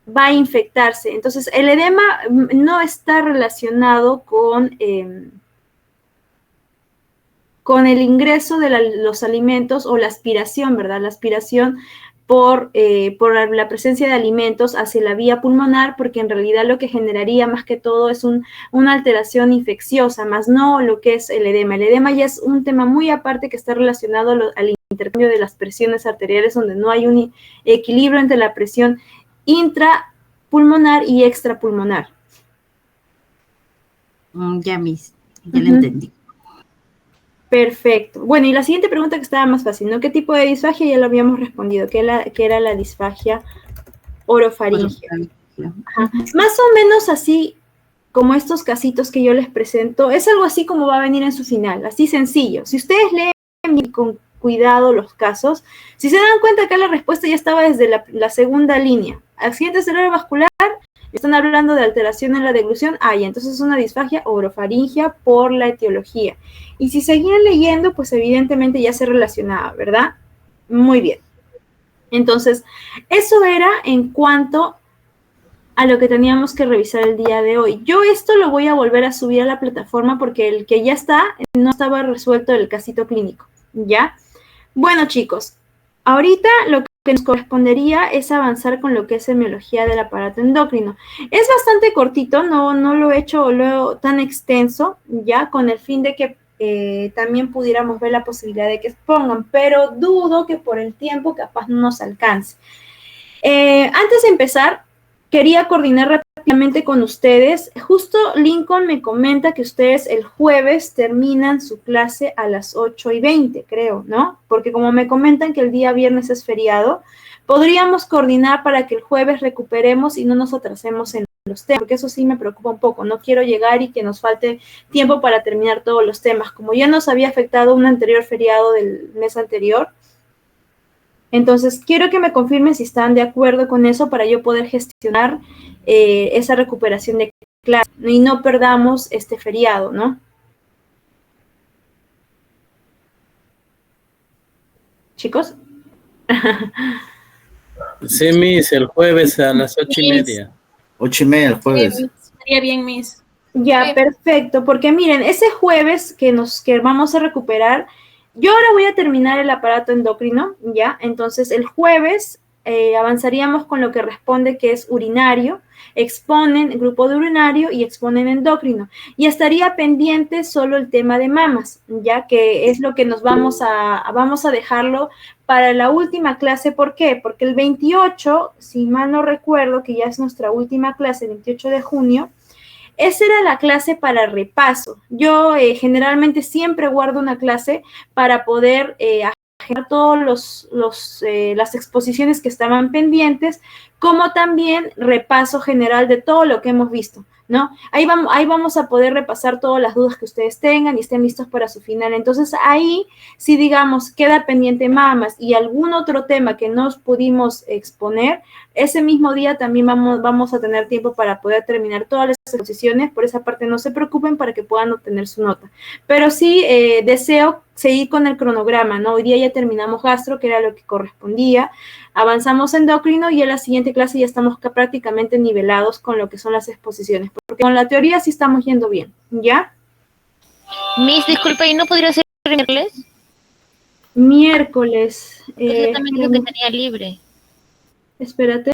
Va a infectarse. Entonces, el edema no está relacionado con el ingreso de los alimentos o la aspiración, ¿verdad? La aspiración por la presencia de alimentos hacia la vía pulmonar, porque en realidad lo que generaría más que todo es una alteración infecciosa, más no lo que es el edema. El edema ya es un tema muy aparte que está relacionado al intercambio de las presiones arteriales, donde no hay un equilibrio entre la presión intrapulmonar y extrapulmonar. Ya lo entendí. Perfecto. Bueno, y la siguiente pregunta que estaba más fácil, ¿no? ¿Qué tipo de disfagia? Ya lo habíamos respondido, que era la disfagia orofaríngea. Más o menos así como estos casitos que yo les presento, es algo así como va a venir en su final, así sencillo. Si ustedes leen con cuidado los casos, si se dan cuenta que la respuesta ya estaba desde la segunda línea. Accidente cerebrovascular, están hablando de alteración en la deglución, y entonces es una disfagia orofaringea por la etiología. Y si seguían leyendo, pues evidentemente ya se relacionaba, ¿verdad? Muy bien. Entonces, eso era en cuanto a lo que teníamos que revisar el día de hoy. Yo esto lo voy a volver a subir a la plataforma porque el que ya está, no estaba resuelto el casito clínico, ¿ya? Bueno, chicos, ahorita lo que nos correspondería es avanzar con lo que es semiología del aparato endocrino. Es bastante cortito, no lo he hecho tan extenso, ya, con el fin de que también pudiéramos ver la posibilidad de que expongan, pero dudo que por el tiempo capaz no nos alcance. Antes de empezar, quería coordinar rápidamente con ustedes. Justo Lincoln me comenta que ustedes el jueves terminan su clase a las 8:20, creo, ¿no? Porque como me comentan que el día viernes es feriado, podríamos coordinar para que el jueves recuperemos y no nos atrasemos en los temas, porque eso sí me preocupa un poco. No quiero llegar y que nos falte tiempo para terminar todos los temas. Como ya nos había afectado un anterior feriado del mes anterior, entonces quiero que me confirmen si están de acuerdo con eso para yo poder gestionar esa recuperación de clase y no perdamos este feriado, ¿no? ¿Chicos? Sí, Miss, el jueves a las 8:30. 8:30 el jueves. Estaría bien, Miss. Ya, perfecto, porque miren, ese jueves que vamos a recuperar, yo ahora voy a terminar el aparato endocrino, ¿ya? Entonces, el jueves avanzaríamos con lo que responde que es urinario, exponen grupo de urinario y exponen endocrino. Y estaría pendiente solo el tema de mamas, ya que es lo que nos vamos a dejarlo para la última clase. ¿Por qué? Porque el 28, si mal no recuerdo, que ya es nuestra última clase, el 28 de junio, esa era la clase para repaso. Yo generalmente siempre guardo una clase para poder agendar todas las exposiciones que estaban pendientes, como también repaso general de todo lo que hemos visto, ¿no? Ahí vamos a poder repasar todas las dudas que ustedes tengan y estén listos para su final. Entonces, ahí, si digamos, queda pendiente mamas y algún otro tema que no pudimos exponer, ese mismo día también vamos a tener tiempo para poder terminar todas las exposiciones. Por esa parte, no se preocupen para que puedan obtener su nota. Pero sí deseo seguir con el cronograma, ¿no? Hoy día ya terminamos gastro, que era lo que correspondía. Avanzamos endocrino y en la siguiente clase ya estamos prácticamente nivelados con lo que son las exposiciones, porque con la teoría sí estamos yendo bien, ¿ya? Miss, disculpa, ¿y no podría ser miércoles? Miércoles. Yo también digo que tenía libre. Espérate.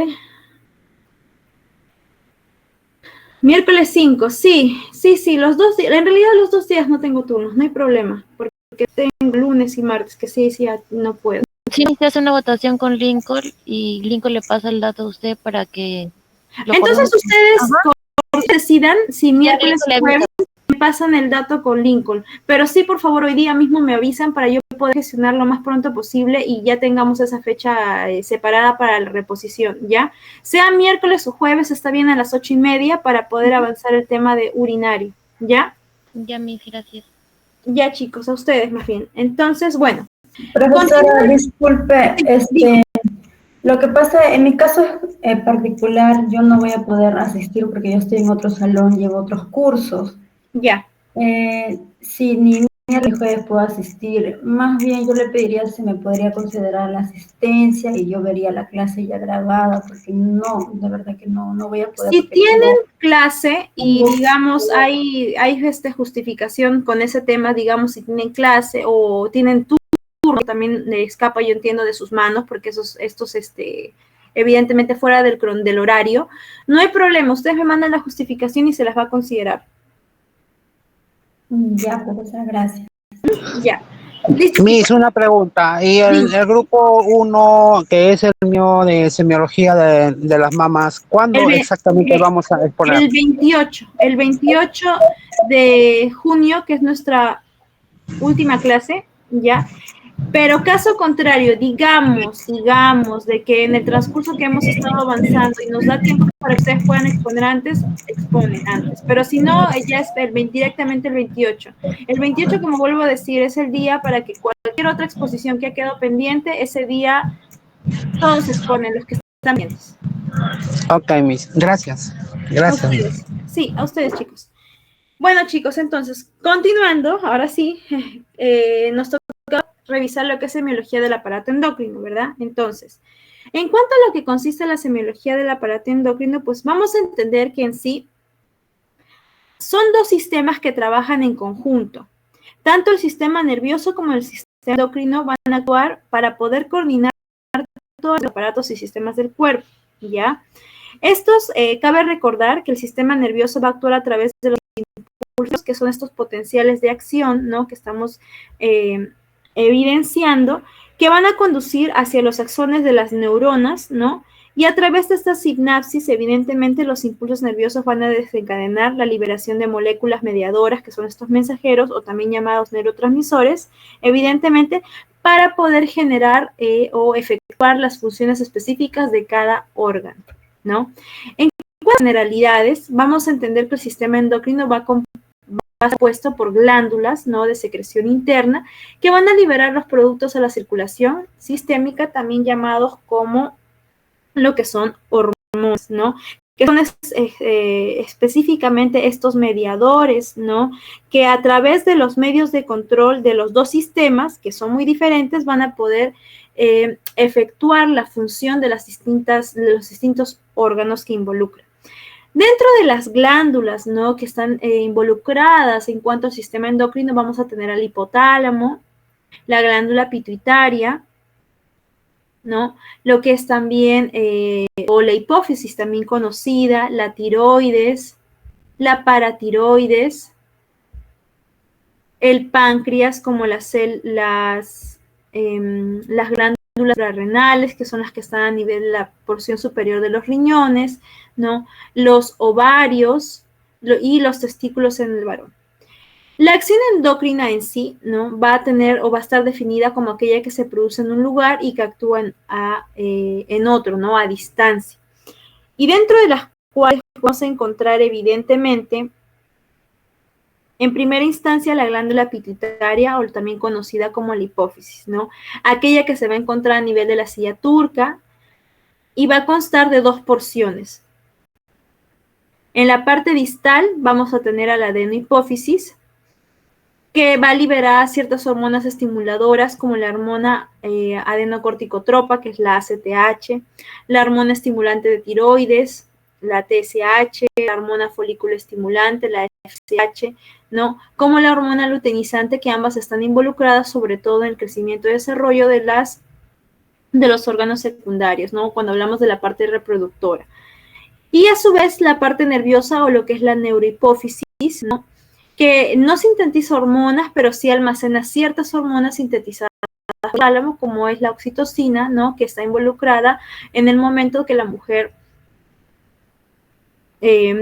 Miércoles 5, sí, los 2 días, en realidad los 2 días no tengo turnos, no hay problema, porque tengo lunes y martes, que sí, no puedo. Sí, se hace una votación con Lincoln y Lincoln le pasa el dato a usted para que... Entonces ustedes decidan si miércoles o jueves me pasan el dato con Lincoln, pero sí, por favor, hoy día mismo me avisan para yo poder gestionar lo más pronto posible y ya tengamos esa fecha separada para la reposición, ¿ya? Sea miércoles o jueves, está bien a las 8:30 para poder avanzar el tema de urinario, ¿ya? Ya, Miss, gracias. Ya, chicos, a ustedes más bien. Entonces, bueno. Profesora, disculpe, lo que pasa, en mi caso particular, yo no voy a poder asistir porque yo estoy en otro salón, llevo otros cursos. Ya. Si ni miércoles ni jueves puedo asistir, más bien yo le pediría si me podría considerar la asistencia y yo vería la clase ya grabada, porque no, de verdad que no voy a poder. Si Porque tienen tengo- clase y digamos hay justificación con ese tema, digamos si tienen clase o tienen turno, también le escapa, yo entiendo, de sus manos, porque estos evidentemente fuera del horario, no hay problema, ustedes me mandan la justificación y se las va a considerar. Ya, profesora, gracias. Ya. Listo. Miss, una pregunta. ¿Y el grupo 1, que es el mío de semiología de las mamás, cuándo exactamente vamos a exponer? El 28 de junio, que es nuestra última clase, ¿ya? Pero caso contrario, digamos de que en el transcurso que hemos estado avanzando y nos da tiempo para que ustedes puedan exponer antes, exponen antes. Pero si no, ya es directamente el 28. El 28, como vuelvo a decir, es el día para que cualquier otra exposición que ha quedado pendiente, ese día todos exponen, los que están pendientes. Ok, Miss. Gracias. Gracias. A ustedes. Sí, a ustedes, chicos. Bueno, chicos, entonces, continuando, ahora sí, nos toca revisar lo que es semiología del aparato endocrino, ¿verdad? Entonces, en cuanto a lo que consiste la semiología del aparato endocrino, pues vamos a entender que en sí son dos sistemas que trabajan en conjunto. Tanto el sistema nervioso como el sistema endocrino van a actuar para poder coordinar todos los aparatos y sistemas del cuerpo, ¿ya? Cabe recordar que el sistema nervioso va a actuar a través de los impulsos, que son estos potenciales de acción, ¿no? Que estamos evidenciando, que van a conducir hacia los axones de las neuronas, ¿no? Y a través de esta sinapsis, evidentemente, los impulsos nerviosos van a desencadenar la liberación de moléculas mediadoras, que son estos mensajeros, o también llamados neurotransmisores, evidentemente, para poder generar o efectuar las funciones específicas de cada órgano, ¿no? En cuanto a generalidades, vamos a entender que el sistema endocrino va a ser compuesto por glándulas, ¿no? De secreción interna, que van a liberar los productos a la circulación sistémica, también llamados como lo que son hormonas, ¿no? Que son específicamente estos mediadores, ¿no? Que a través de los medios de control de los dos sistemas, que son muy diferentes, van a poder efectuar la función de los distintos órganos que involucran. Dentro de las glándulas, ¿no? Que están involucradas en cuanto al sistema endocrino, vamos a tener al hipotálamo, la glándula pituitaria, ¿no? Lo que es también, o la hipófisis también conocida, la tiroides, la paratiroides, el páncreas, como las glándulas suprarrenales, que son las que están a nivel de la porción superior de los riñones, ¿no? Los ovarios y los testículos en el varón. La acción endocrina en sí, ¿no? Va a tener o va a estar definida como aquella que se produce en un lugar y que actúa en otro, ¿no? A distancia. Y dentro de las cuales vamos a encontrar evidentemente, en primera instancia, la glándula pituitaria, o también conocida como la hipófisis, ¿no? Aquella que se va a encontrar a nivel de la silla turca y va a constar de dos porciones. En la parte distal vamos a tener a la adenohipófisis, que va a liberar ciertas hormonas estimuladoras como la hormona adenocorticotropa, que es la ACTH, la hormona estimulante de tiroides, la TSH, la hormona folículo estimulante, la FSH, ¿no? Como la hormona luteinizante, que ambas están involucradas sobre todo en el crecimiento y desarrollo de los órganos secundarios, ¿no? Cuando hablamos de la parte reproductora. Y a su vez la parte nerviosa, o lo que es la neurohipófisis, ¿no? Que no sintetiza hormonas, pero sí almacena ciertas hormonas sintetizadas por el tálamo, como es la oxitocina, ¿no? Que está involucrada en el momento que la mujer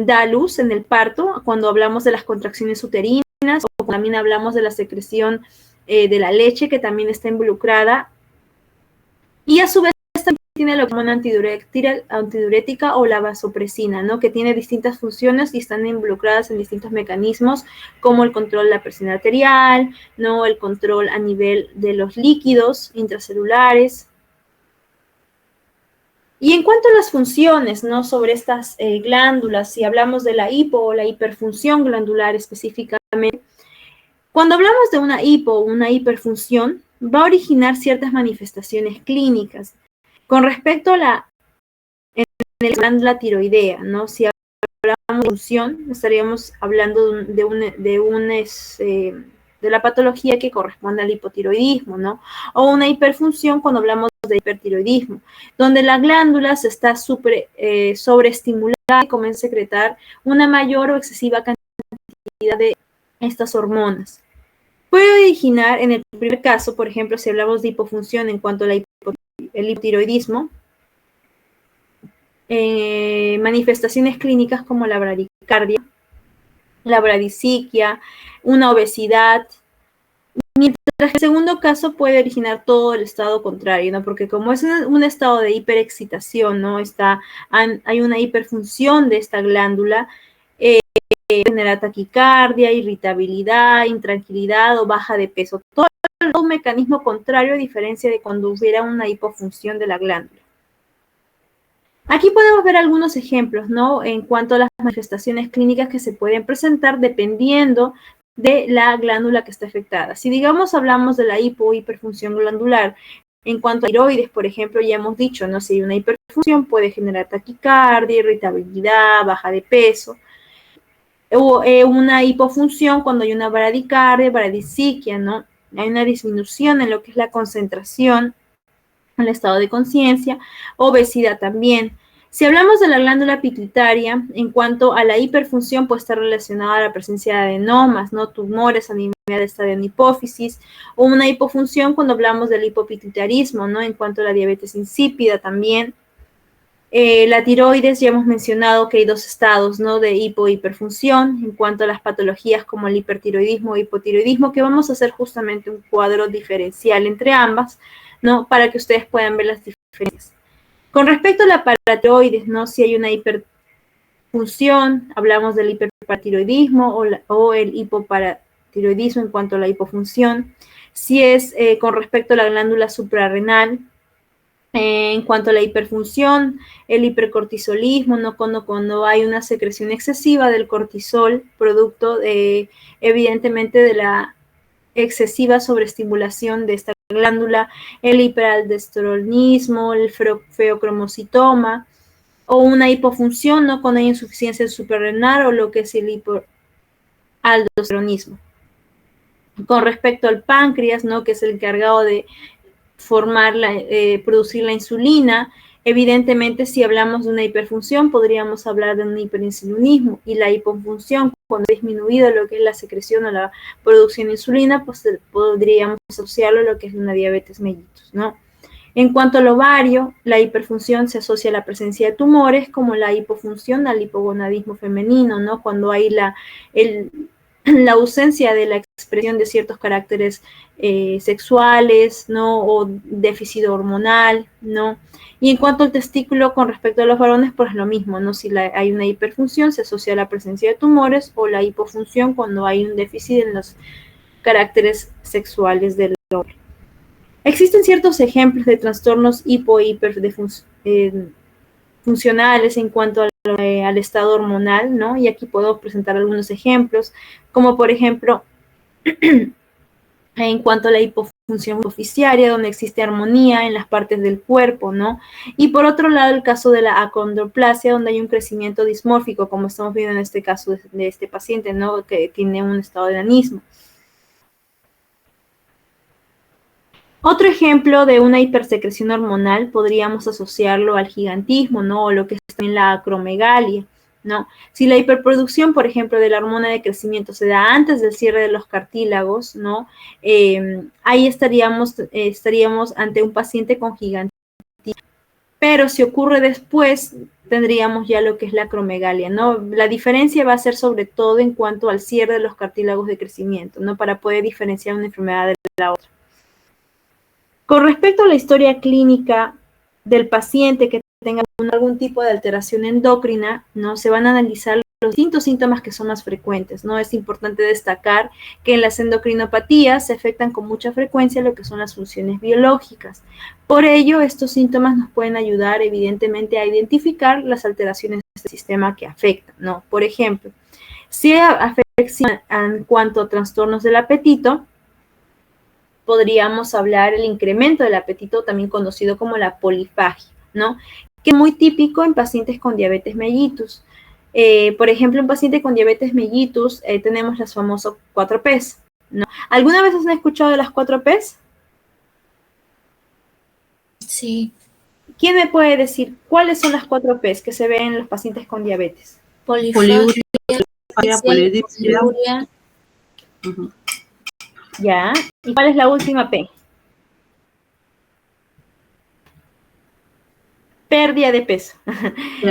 da a luz en el parto, cuando hablamos de las contracciones uterinas, o también hablamos de la secreción de la leche, que también está involucrada. Y a su vez tiene la hormona antidiurética o la vasopresina, ¿no? Que tiene distintas funciones y están involucradas en distintos mecanismos, como el control de la presión arterial, ¿no? El control a nivel de los líquidos intracelulares. Y en cuanto a las funciones, ¿no? Sobre estas glándulas, si hablamos de la hipo o la hiperfunción glandular específicamente, Cuando hablamos de una hipo o una hiperfunción, va a originar ciertas manifestaciones clínicas. Con respecto a la glándula tiroidea, ¿no? Si hablamos de función, estaríamos hablando de la patología que corresponde al hipotiroidismo, ¿no? O una hiperfunción cuando hablamos de hipertiroidismo, donde la glándula se está sobreestimulada y comienza a secretar una mayor o excesiva cantidad de estas hormonas. Puede originar, en el primer caso, por ejemplo, si hablamos de hipofunción en cuanto al hipotiroidismo, manifestaciones clínicas como la bradicardia, la bradisiquia, una obesidad, mientras que el segundo caso puede originar todo el estado contrario, ¿no? Porque como es un estado de hiperexcitación, ¿no? Hay una hiperfunción de esta glándula, genera taquicardia, irritabilidad, intranquilidad o baja de peso. Todo un mecanismo contrario a diferencia de cuando hubiera una hipofunción de la glándula. Aquí podemos ver algunos ejemplos, ¿no? En cuanto a las manifestaciones clínicas que se pueden presentar dependiendo de la glándula que está afectada. Si, digamos, hablamos de la hipo o hiperfunción glandular, en cuanto a tiroides, por ejemplo, ya hemos dicho, ¿no? Si hay una hiperfunción puede generar taquicardia, irritabilidad, baja de peso. O una hipofunción cuando hay una bradicardia, bradisiquia, ¿no? Hay una disminución en lo que es la concentración, el estado de conciencia, obesidad también. Si hablamos de la glándula pituitaria, en cuanto a la hiperfunción, puede estar relacionada a la presencia de adenomas, ¿no? Tumores, anemia de estadio en hipófisis, o una hipofunción cuando hablamos del hipopituitarismo, ¿no? En cuanto a la diabetes insípida también. La tiroides, ya hemos mencionado que hay dos estados, ¿no? De hipo e hiperfunción, en cuanto a las patologías como el hipertiroidismo o hipotiroidismo, que vamos a hacer justamente un cuadro diferencial entre ambas, ¿no? Para que ustedes puedan ver las diferencias. Con respecto a la paratiroides, ¿no? Si hay una hiperfunción, hablamos del hiperparatiroidismo o el hipoparatiroidismo en cuanto a la hipofunción. Si es con respecto a la glándula suprarrenal, en cuanto a la hiperfunción, el hipercortisolismo, ¿no? Cuando hay una secreción excesiva del cortisol, producto evidentemente de la excesiva sobreestimulación de esta glándula, el hiperaldosteronismo, el feocromocitoma, o una hipofunción, ¿no? Cuando hay insuficiencia suprarrenal o lo que es el hiperaldosteronismo. Con respecto al páncreas, ¿no? Que es el encargado de producir la insulina, evidentemente si hablamos de una hiperfunción podríamos hablar de un hiperinsulinismo, y la hipofunción, cuando ha disminuido lo que es la secreción o la producción de insulina, pues podríamos asociarlo a lo que es una diabetes mellitus, ¿no? En cuanto al ovario, la hiperfunción se asocia a la presencia de tumores, como la hipofunción al hipogonadismo femenino, ¿no? Cuando hay la ausencia de la expresión de ciertos caracteres sexuales, ¿no? O déficit hormonal, ¿no? Y en cuanto al testículo, con respecto a los varones, pues lo mismo, ¿no? Si hay una hiperfunción, se asocia a la presencia de tumores, o la hipofunción cuando hay un déficit en los caracteres sexuales del hombre. Existen ciertos ejemplos de trastornos hipo- e hiperfuncionales en cuanto al estado hormonal, ¿no? Y aquí puedo presentar algunos ejemplos, como por ejemplo, en cuanto a la hipofunción oficiaria, donde existe armonía en las partes del cuerpo, ¿no? Y por otro lado, el caso de la acondroplasia, donde hay un crecimiento dismórfico, como estamos viendo en este caso de este paciente, ¿no? Que tiene un estado de enanismo. Otro ejemplo de una hipersecreción hormonal podríamos asociarlo al gigantismo, ¿no? O lo que es también la acromegalia, ¿no? Si la hiperproducción, por ejemplo, de la hormona de crecimiento se da antes del cierre de los cartílagos, ¿no? Ahí estaríamos ante un paciente con gigantismo. Pero si ocurre después, tendríamos ya lo que es la acromegalia, ¿no? La diferencia va a ser sobre todo en cuanto al cierre de los cartílagos de crecimiento, ¿no? Para poder diferenciar una enfermedad de la otra. Con respecto a la historia clínica del paciente que tenga algún tipo de alteración endocrina, ¿no? Se van a analizar los distintos síntomas que son más frecuentes, ¿no? Es importante destacar que en las endocrinopatías se afectan con mucha frecuencia lo que son las funciones biológicas. Por ello, estos síntomas nos pueden ayudar, evidentemente, a identificar las alteraciones de este sistema que afectan, ¿no? Por ejemplo, si afecta en cuanto a trastornos del apetito, podríamos hablar el incremento del apetito, también conocido como la polifagia, ¿no? Que es muy típico en pacientes con diabetes mellitus. Por ejemplo, en paciente con diabetes mellitus tenemos las famosas 4Ps, ¿no? ¿Alguna vez han escuchado de las 4Ps? Sí. ¿Quién me puede decir cuáles son las 4Ps que se ven en los pacientes con diabetes? Poliuria, polidipsia. Ya. ¿Y cuál es la última P? Pérdida de peso.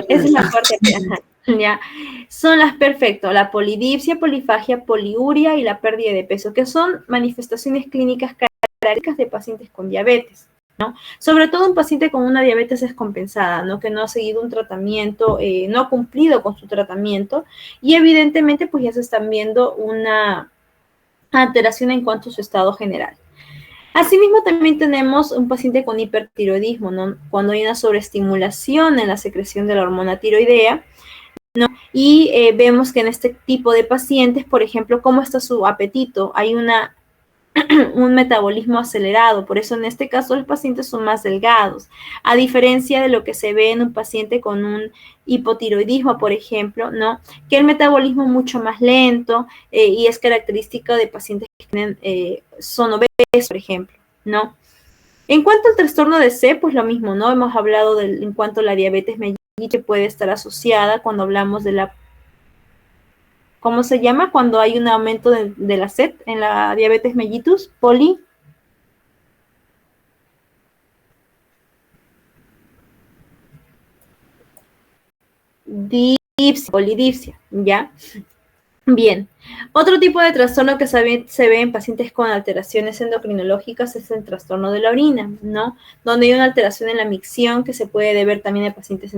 Esa es la parte P. Ya. Son las perfecto, la polidipsia, polifagia, poliuria y la pérdida de peso, que son manifestaciones clínicas características de pacientes con diabetes, ¿no? Sobre todo un paciente con una diabetes descompensada, ¿no? Que no ha seguido un tratamiento, no ha cumplido con su tratamiento y evidentemente pues ya se están viendo una alteración en cuanto a su estado general. Asimismo, también tenemos un paciente con hipertiroidismo, ¿no? Cuando hay una sobreestimulación en la secreción de la hormona tiroidea, ¿no? Y vemos que en este tipo de pacientes, por ejemplo, ¿cómo está su apetito? Hay un metabolismo acelerado, por eso en este caso los pacientes son más delgados, a diferencia de lo que se ve en un paciente con un hipotiroidismo, por ejemplo, ¿no? Que el metabolismo es mucho más lento y es característica de pacientes que tienen, son obesos, por ejemplo, ¿no? En cuanto al trastorno de C, pues lo mismo, ¿no? Hemos hablado en cuanto a la diabetes mellitus, que puede estar asociada cuando hablamos de la, ¿cómo se llama? Cuando hay un aumento de la sed en la diabetes mellitus, polidipsia, ¿ya? Bien, otro tipo de trastorno que se ve en pacientes con alteraciones endocrinológicas es el trastorno de la orina, ¿no? Donde hay una alteración en la micción que se puede deber también a pacientes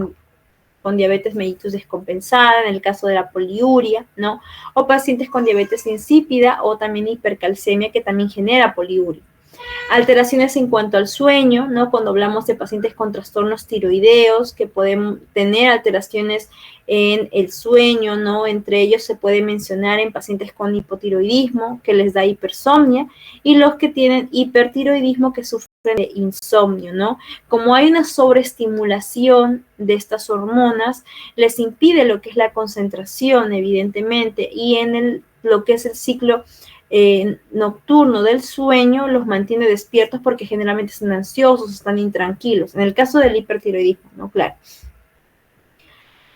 con diabetes mellitus descompensada, en el caso de la poliuria, ¿no? O pacientes con diabetes insípida o también hipercalcemia que también genera poliuria. Alteraciones en cuanto al sueño, ¿no? Cuando hablamos de pacientes con trastornos tiroideos que pueden tener alteraciones en el sueño, ¿no? Entre ellos se puede mencionar en pacientes con hipotiroidismo que les da hipersomnia y los que tienen hipertiroidismo que sufren de insomnio, ¿no? Como hay una sobreestimulación de estas hormonas, les impide lo que es la concentración, evidentemente, y en lo que es el ciclo nocturno del sueño los mantiene despiertos porque generalmente están ansiosos, están intranquilos. En el caso del hipertiroidismo, ¿no? Claro.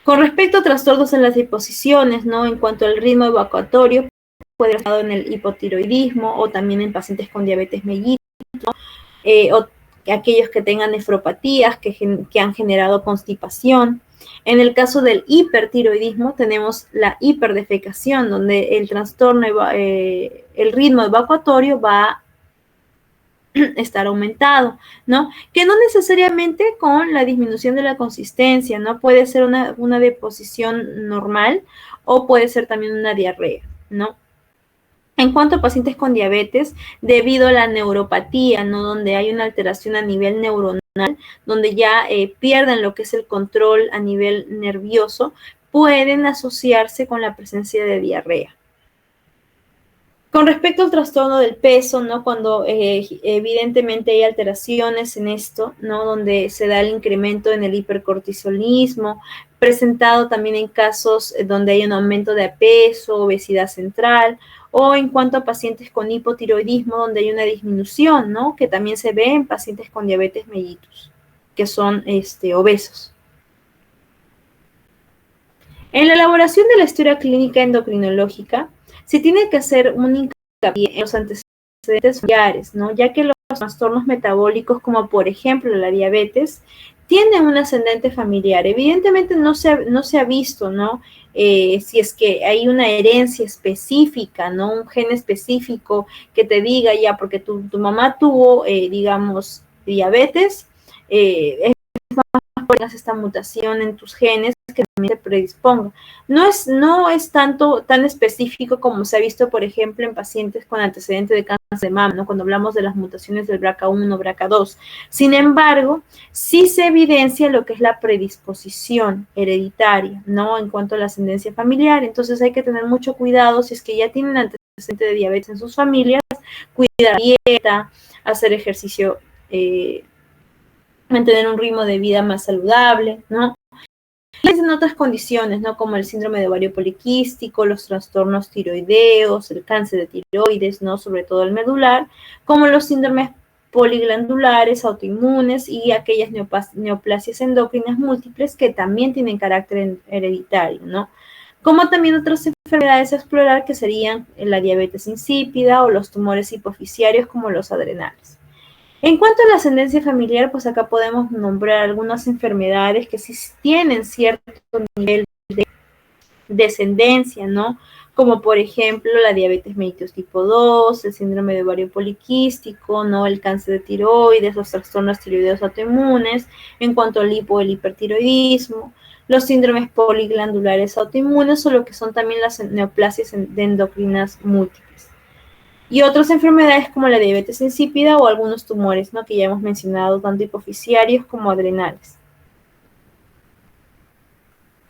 Con respecto a trastornos en las disposiciones, ¿no? En cuanto al ritmo evacuatorio, puede estar en el hipotiroidismo o también en pacientes con diabetes mellitus, ¿no? O aquellos que tengan nefropatías que han generado constipación. En el caso del hipertiroidismo tenemos la hiperdefecación, donde el trastorno, el ritmo evacuatorio va a estar aumentado, ¿no? Que no necesariamente con la disminución de la consistencia, ¿no? Puede ser una deposición normal o puede ser también una diarrea, ¿no? En cuanto a pacientes con diabetes, debido a la neuropatía, ¿no? Donde hay una alteración a nivel neuronal, donde ya pierden lo que es el control a nivel nervioso, pueden asociarse con la presencia de diarrea. Con respecto al trastorno del peso, ¿no? Cuando evidentemente hay alteraciones en esto, ¿no? Donde se da el incremento en el hipercortisolismo, presentado también en casos donde hay un aumento de peso, obesidad central, o en cuanto a pacientes con hipotiroidismo, donde hay una disminución, ¿no? Que también se ve en pacientes con diabetes mellitus, que son obesos. En la elaboración de la historia clínica endocrinológica, se tiene que hacer un hincapié en los antecedentes familiares, ¿no? Ya que los trastornos metabólicos, como por ejemplo la diabetes, tienen un ascendente familiar. Evidentemente no se ha visto, ¿no? Si es que hay una herencia específica, ¿no? Un gen específico que te diga ya, porque tu mamá tuvo, digamos, diabetes, es más tengas esta mutación en tus genes que también se predisponga. No es tan específico como se ha visto, por ejemplo, en pacientes con antecedente de cáncer de mama, ¿no? Cuando hablamos de las mutaciones del BRCA1, BRCA2. Sin embargo, sí se evidencia lo que es la predisposición hereditaria, ¿no? En cuanto a la ascendencia familiar. Entonces hay que tener mucho cuidado si es que ya tienen antecedente de diabetes en sus familias, cuidar la dieta, hacer ejercicio, mantener un ritmo de vida más saludable, ¿no? Y en otras condiciones, ¿no? Como el síndrome de ovario poliquístico, los trastornos tiroideos, el cáncer de tiroides, ¿no? Sobre todo el medular, como los síndromes poliglandulares, autoinmunes y aquellas neoplasias endócrinas múltiples que también tienen carácter hereditario, ¿no? Como también otras enfermedades a explorar que serían la diabetes insípida o los tumores hipoficiarios como los adrenales. En cuanto a la ascendencia familiar, pues acá podemos nombrar algunas enfermedades que sí tienen cierto nivel de descendencia, ¿no? Como por ejemplo la diabetes mellitus tipo 2, el síndrome de ovario poliquístico, ¿no? El cáncer de tiroides, los trastornos tiroideos autoinmunes, en cuanto al el hipertiroidismo, los síndromes poliglandulares autoinmunes o lo que son también las neoplasias de endocrinas múltiples. Y otras enfermedades como la diabetes insípida o algunos tumores, ¿no? Que ya hemos mencionado, tanto hipoficiarios como adrenales.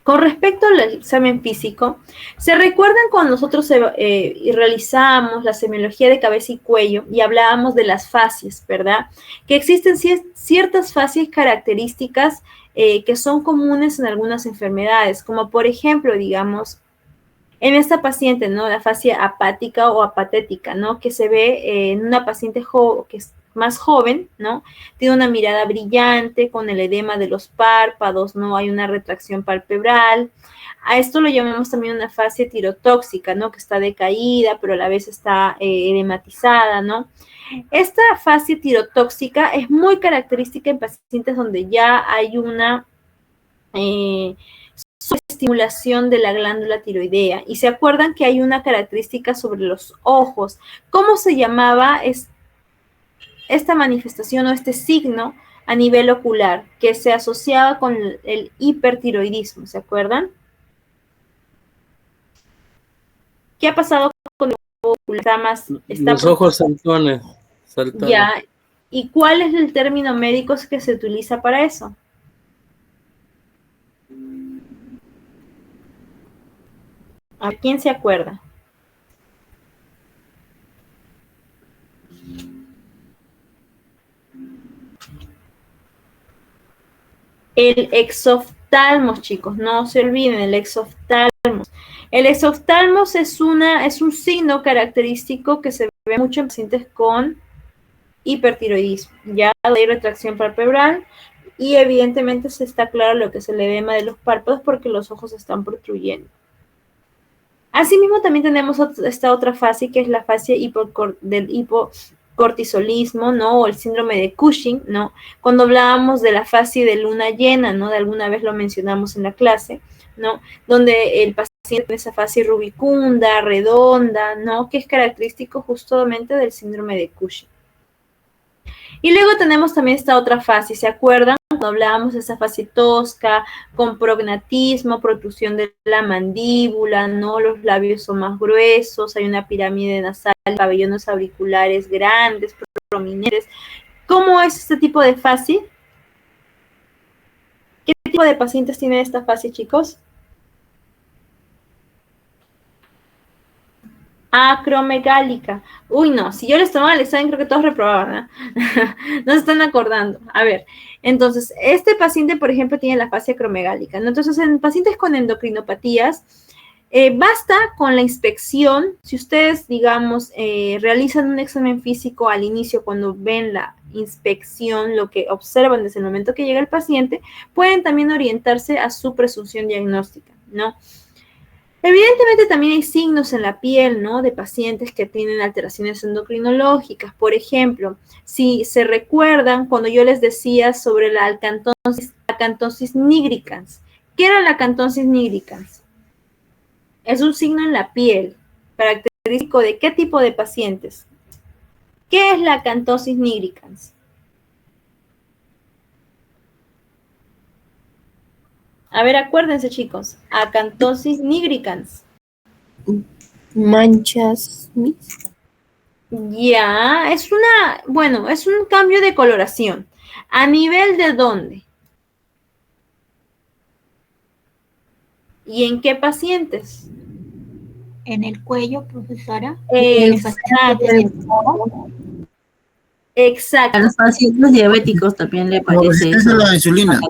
Con respecto al examen físico, ¿se recuerdan cuando nosotros realizamos la semiología de cabeza y cuello y hablábamos de las fascias, ¿verdad? Que existen ciertas fascias características que son comunes en algunas enfermedades, como por ejemplo, digamos, en esta paciente, ¿no? La fascia apática o apatética, ¿no? Que se ve en una paciente que es más joven, ¿no? Tiene una mirada brillante, con el edema de los párpados, ¿no? Hay una retracción palpebral. A esto lo llamamos también una fascia tirotóxica, ¿no? Que está decaída, pero a la vez está edematizada, ¿no? Esta fascia tirotóxica es muy característica en pacientes donde ya hay una estimulación de la glándula tiroidea. Y se acuerdan que hay una característica sobre los ojos. ¿Cómo se llamaba esta manifestación o este signo a nivel ocular que se asociaba con el hipertiroidismo? ¿Se acuerdan? ¿Qué ha pasado con el ojo ocular? Los ojos saltones. Ya. ¿Y cuál es el término médico que se utiliza para eso? ¿A quién se acuerda? El exoftalmos, chicos, no se olviden, el exoftalmos. El exoftalmos es un signo característico que se ve mucho en pacientes con hipertiroidismo. Ya hay retracción palpebral y evidentemente se está claro lo que es el edema de los párpados porque los ojos están protruyendo. Asimismo, también tenemos esta otra fase que es la fase del hipocortisolismo, ¿no? O el síndrome de Cushing, ¿no? Cuando hablábamos de la fase de luna llena, ¿no? De alguna vez lo mencionamos en la clase, ¿no? Donde el paciente tiene esa fase rubicunda, redonda, ¿no? Que es característico justamente del síndrome de Cushing. Y luego tenemos también esta otra fase, ¿se acuerdan? Cuando hablábamos de esa fase tosca, con prognatismo, protrusión de la mandíbula, ¿no? Los labios son más gruesos, hay una pirámide nasal, pabellones auriculares grandes, prominentes. ¿Cómo es este tipo de fase? ¿Qué tipo de pacientes tienen esta fase, chicos? Acromegálica. Uy, no, si yo les tomaba el examen, creo que todos reprobaban, ¿eh? No se están acordando. A ver, entonces, este paciente, por ejemplo, tiene la fase acromegálica, ¿no? Entonces, en pacientes con endocrinopatías, basta con la inspección. Si ustedes, digamos, realizan un examen físico al inicio, cuando ven la inspección, lo que observan desde el momento que llega el paciente, pueden también orientarse a su presunción diagnóstica, ¿no? Evidentemente también hay signos en la piel, ¿no? De pacientes que tienen alteraciones endocrinológicas. Por ejemplo, si se recuerdan cuando yo les decía sobre la acantosis nigricans. ¿Qué era la acantosis nigricans? Es un signo en la piel, característico de qué tipo de pacientes. ¿Qué es la acantosis nigricans? A ver, acuérdense, chicos. Acantosis nigricans. Manchas. Ya, es es un cambio de coloración. ¿A nivel de dónde? ¿Y en qué pacientes? En el cuello, profesora. Exacto. A los pacientes diabéticos también le parece Esa es la insulina.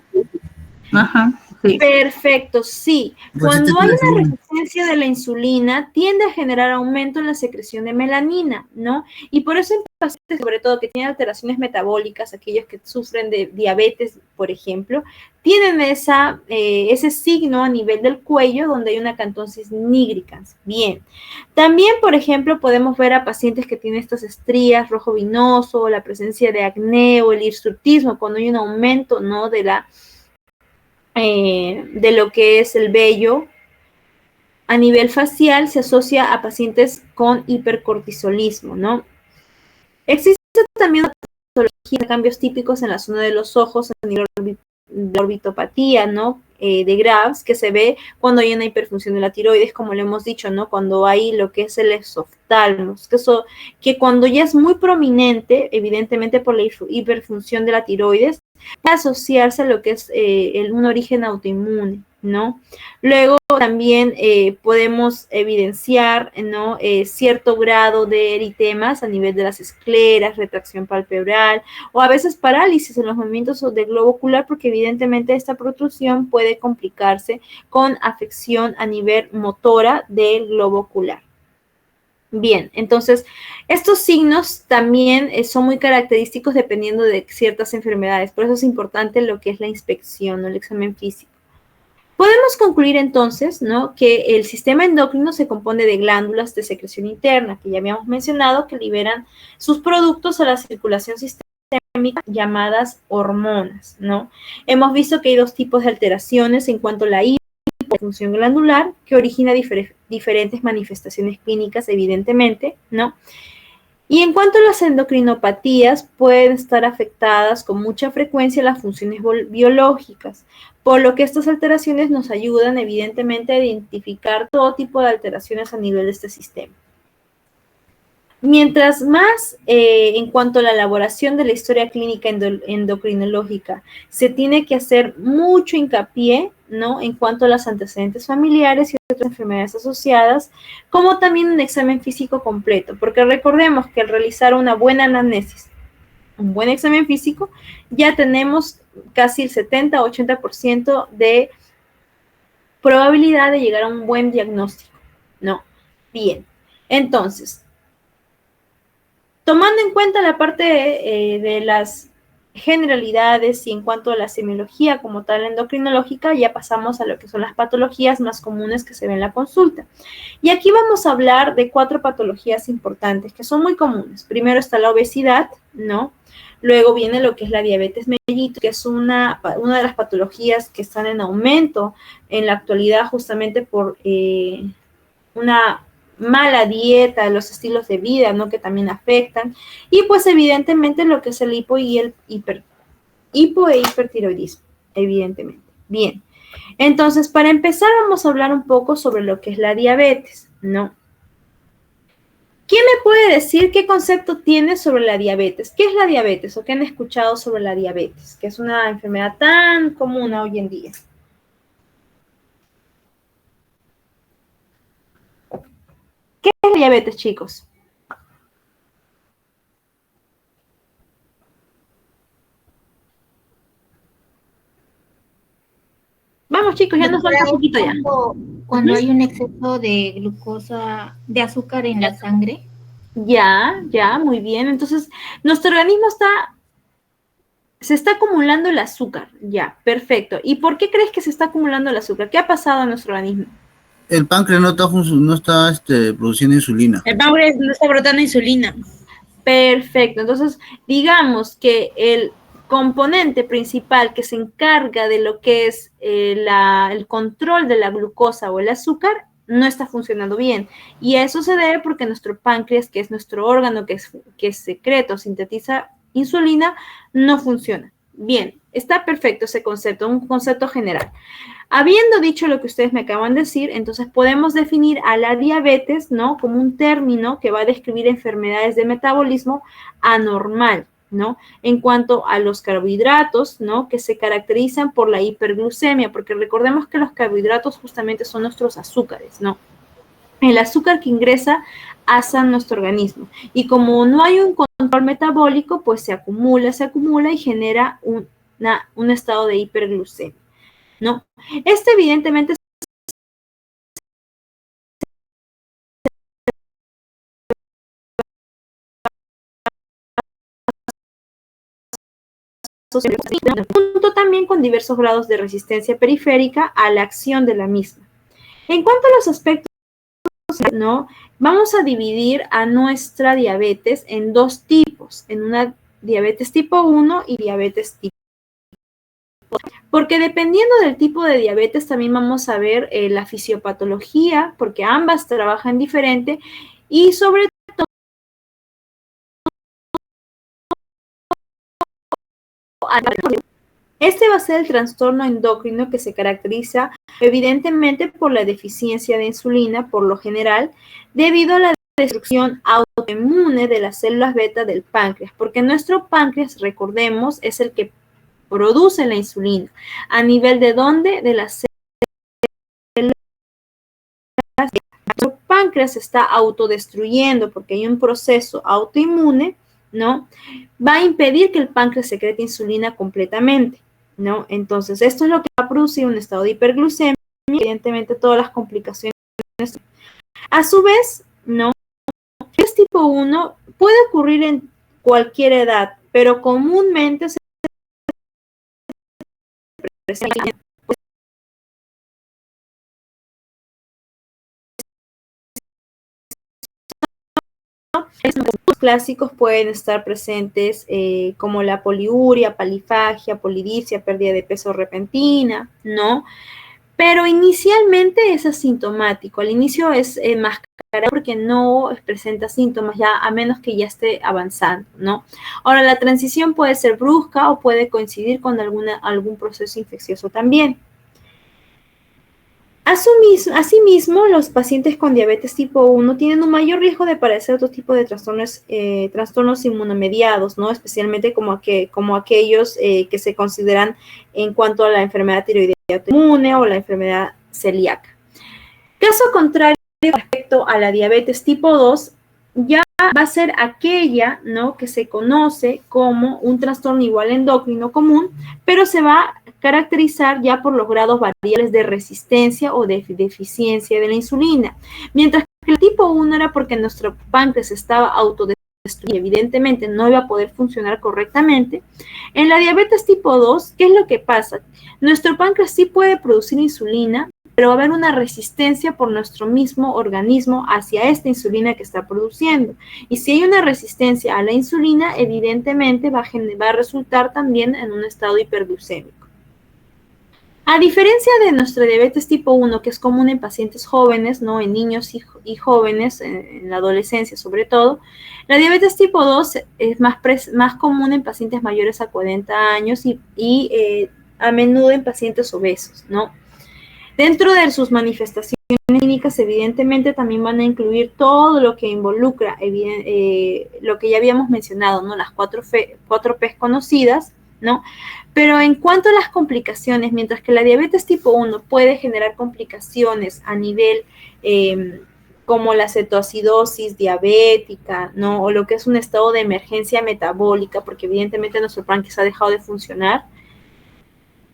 Ajá, sí. Perfecto, sí. Cuando hay Resistente a la una insulina. resistencia de la insulina, tiende a generar aumento en la secreción de melanina, ¿no? Y por eso en pacientes, sobre todo que tienen alteraciones metabólicas, aquellos que sufren de diabetes, por ejemplo, tienen ese signo a nivel del cuello donde hay una acantosis nigricans. Bien. También, por ejemplo, podemos ver a pacientes que tienen estas estrías, rojo vinoso, la presencia de acné o el hirsutismo, cuando hay un aumento, ¿no? de lo que es el vello a nivel facial, se asocia a pacientes con hipercortisolismo, ¿no? Existe también una patología de cambios típicos en la zona de los ojos a nivel de orbitopatía, ¿no? De Graves, que se ve cuando hay una hiperfunción de la tiroides, como le hemos dicho, ¿no? Cuando hay lo que es el exoftalmos, que cuando ya es muy prominente, evidentemente por la hiperfunción de la tiroides, puede asociarse a lo que es un origen autoinmune, ¿no? Luego también podemos evidenciar, ¿no? Cierto grado de eritemas a nivel de las escleras, retracción palpebral o a veces parálisis en los movimientos del globo ocular, porque evidentemente esta protrusión puede complicarse con afección a nivel motora del globo ocular. Bien, entonces, estos signos también son muy característicos dependiendo de ciertas enfermedades. Por eso es importante lo que es la inspección o el examen físico. Podemos concluir entonces, ¿no? que el sistema endocrino se compone de glándulas de secreción interna, que ya habíamos mencionado, que liberan sus productos a la circulación sistémica llamadas hormonas, ¿no? Hemos visto que hay dos tipos de alteraciones en cuanto a la hiperfunción glandular, que origina diferentes manifestaciones clínicas, evidentemente, ¿no? Y en cuanto a las endocrinopatías, pueden estar afectadas con mucha frecuencia las funciones biológicas, por lo que estas alteraciones nos ayudan, evidentemente, a identificar todo tipo de alteraciones a nivel de este sistema. Mientras más, en cuanto a la elaboración de la historia clínica endocrinológica, se tiene que hacer mucho hincapié, ¿no? En cuanto a los antecedentes familiares y otras enfermedades asociadas, como también un examen físico completo, porque recordemos que al realizar una buena anamnesis, un buen examen físico, ya tenemos casi el 70-80% de probabilidad de llegar a un buen diagnóstico, ¿no? Bien, entonces, tomando en cuenta la parte de las generalidades y en cuanto a la semiología como tal endocrinológica, ya pasamos a lo que son las patologías más comunes que se ven en la consulta. Y aquí vamos a hablar de 4 patologías importantes que son muy comunes. Primero está la obesidad, ¿no? Luego viene lo que es la diabetes mellitus, que es una de las patologías que están en aumento en la actualidad justamente por una mala dieta, los estilos de vida, ¿no? Que también afectan. Y pues evidentemente lo que es el hipo e hipertiroidismo, evidentemente. Bien, entonces para empezar vamos a hablar un poco sobre lo que es la diabetes, ¿no? ¿Quién me puede decir qué concepto tiene sobre la diabetes? ¿Qué es la diabetes o qué han escuchado sobre la diabetes? Que es una enfermedad tan común hoy en día. ¿Qué es la diabetes, chicos? Vamos, chicos, ya nos falta un poquito ya. Cuando hay un exceso de glucosa, de azúcar en la sangre. Ya, muy bien. Entonces, nuestro organismo se está acumulando el azúcar. Ya, perfecto. ¿Y por qué crees que se está acumulando el azúcar? ¿Qué ha pasado en nuestro organismo? El páncreas no está produciendo insulina. El páncreas no está brotando insulina. Perfecto. Entonces, digamos que el componente principal que se encarga de lo que es el control de la glucosa o el azúcar no está funcionando bien. Y eso se debe porque nuestro páncreas, que es nuestro órgano que secreta o sintetiza insulina, no funciona. Bien, está perfecto ese concepto, un concepto general. Habiendo dicho lo que ustedes me acaban de decir, entonces podemos definir a la diabetes, ¿no?, como un término que va a describir enfermedades de metabolismo anormal, ¿no?, en cuanto a los carbohidratos, ¿no?, que se caracterizan por la hiperglucemia, porque recordemos que los carbohidratos justamente son nuestros azúcares, ¿no? El azúcar que ingresa hacia nuestro organismo. Y como no hay un control metabólico, pues se acumula y genera un estado de hiperglucemia, ¿no? Este evidentemente junto también con diversos grados de resistencia periférica a la acción de la misma. En cuanto a los aspectos, ¿no?, vamos a dividir a nuestra diabetes en dos tipos, en una diabetes tipo 1 y diabetes tipo 2. Porque dependiendo del tipo de diabetes también vamos a ver la fisiopatología, porque ambas trabajan diferente y sobre todo este va a ser el trastorno endocrino que se caracteriza evidentemente por la deficiencia de insulina, por lo general, debido a la destrucción autoinmune de las células beta del páncreas, porque nuestro páncreas, recordemos, es el que produce la insulina. ¿A nivel de dónde? De las células. Nuestro páncreas se está autodestruyendo porque hay un proceso autoinmune, ¿no? Va a impedir que el páncreas secrete insulina completamente, ¿no? Entonces, esto es lo que va a producir un estado de hiperglucemia y evidentemente todas las complicaciones. A su vez, ¿no?, el tipo 1 puede ocurrir en cualquier edad, pero comúnmente se presenta Los clásicos pueden estar presentes como la poliuria, palifagia, polidipsia, pérdida de peso repentina, ¿no? Pero inicialmente es asintomático. Al inicio es más grave porque no presenta síntomas, ya a menos que ya esté avanzando, ¿no? Ahora, la transición puede ser brusca o puede coincidir con algún proceso infeccioso también. Asimismo, los pacientes con diabetes tipo 1 tienen un mayor riesgo de padecer otro tipo de trastornos inmunomediados, ¿no? Especialmente como aquellos que se consideran en cuanto a la enfermedad tiroidea autoinmune o la enfermedad celíaca. Caso contrario, respecto a la diabetes tipo 2, ya va a ser aquella, ¿no?, que se conoce como un trastorno igual endocrino común, pero se va a caracterizar ya por los grados variables de resistencia o de deficiencia de la insulina. Mientras que el tipo 1 era porque nuestro páncreas estaba autodestruyendo y evidentemente no iba a poder funcionar correctamente. En la diabetes tipo 2, ¿qué es lo que pasa? Nuestro páncreas sí puede producir insulina, pero va a haber una resistencia por nuestro mismo organismo hacia esta insulina que está produciendo. Y si hay una resistencia a la insulina, evidentemente va a resultar también en un estado hiperglucémico. A diferencia de nuestra diabetes tipo 1, que es común en pacientes jóvenes, ¿no?, en niños y jóvenes, en la adolescencia sobre todo, la diabetes tipo 2 es más común en pacientes mayores a 40 años y a menudo en pacientes obesos, ¿no? Dentro de sus manifestaciones clínicas, evidentemente, también van a incluir todo lo que involucra, lo que ya habíamos mencionado, ¿no?, las 4 P's conocidas, ¿no? Pero en cuanto a las complicaciones, mientras que la diabetes tipo 1 puede generar complicaciones a nivel como la cetoacidosis diabética, ¿no?, o lo que es un estado de emergencia metabólica, porque evidentemente nuestro páncreas ha dejado de funcionar.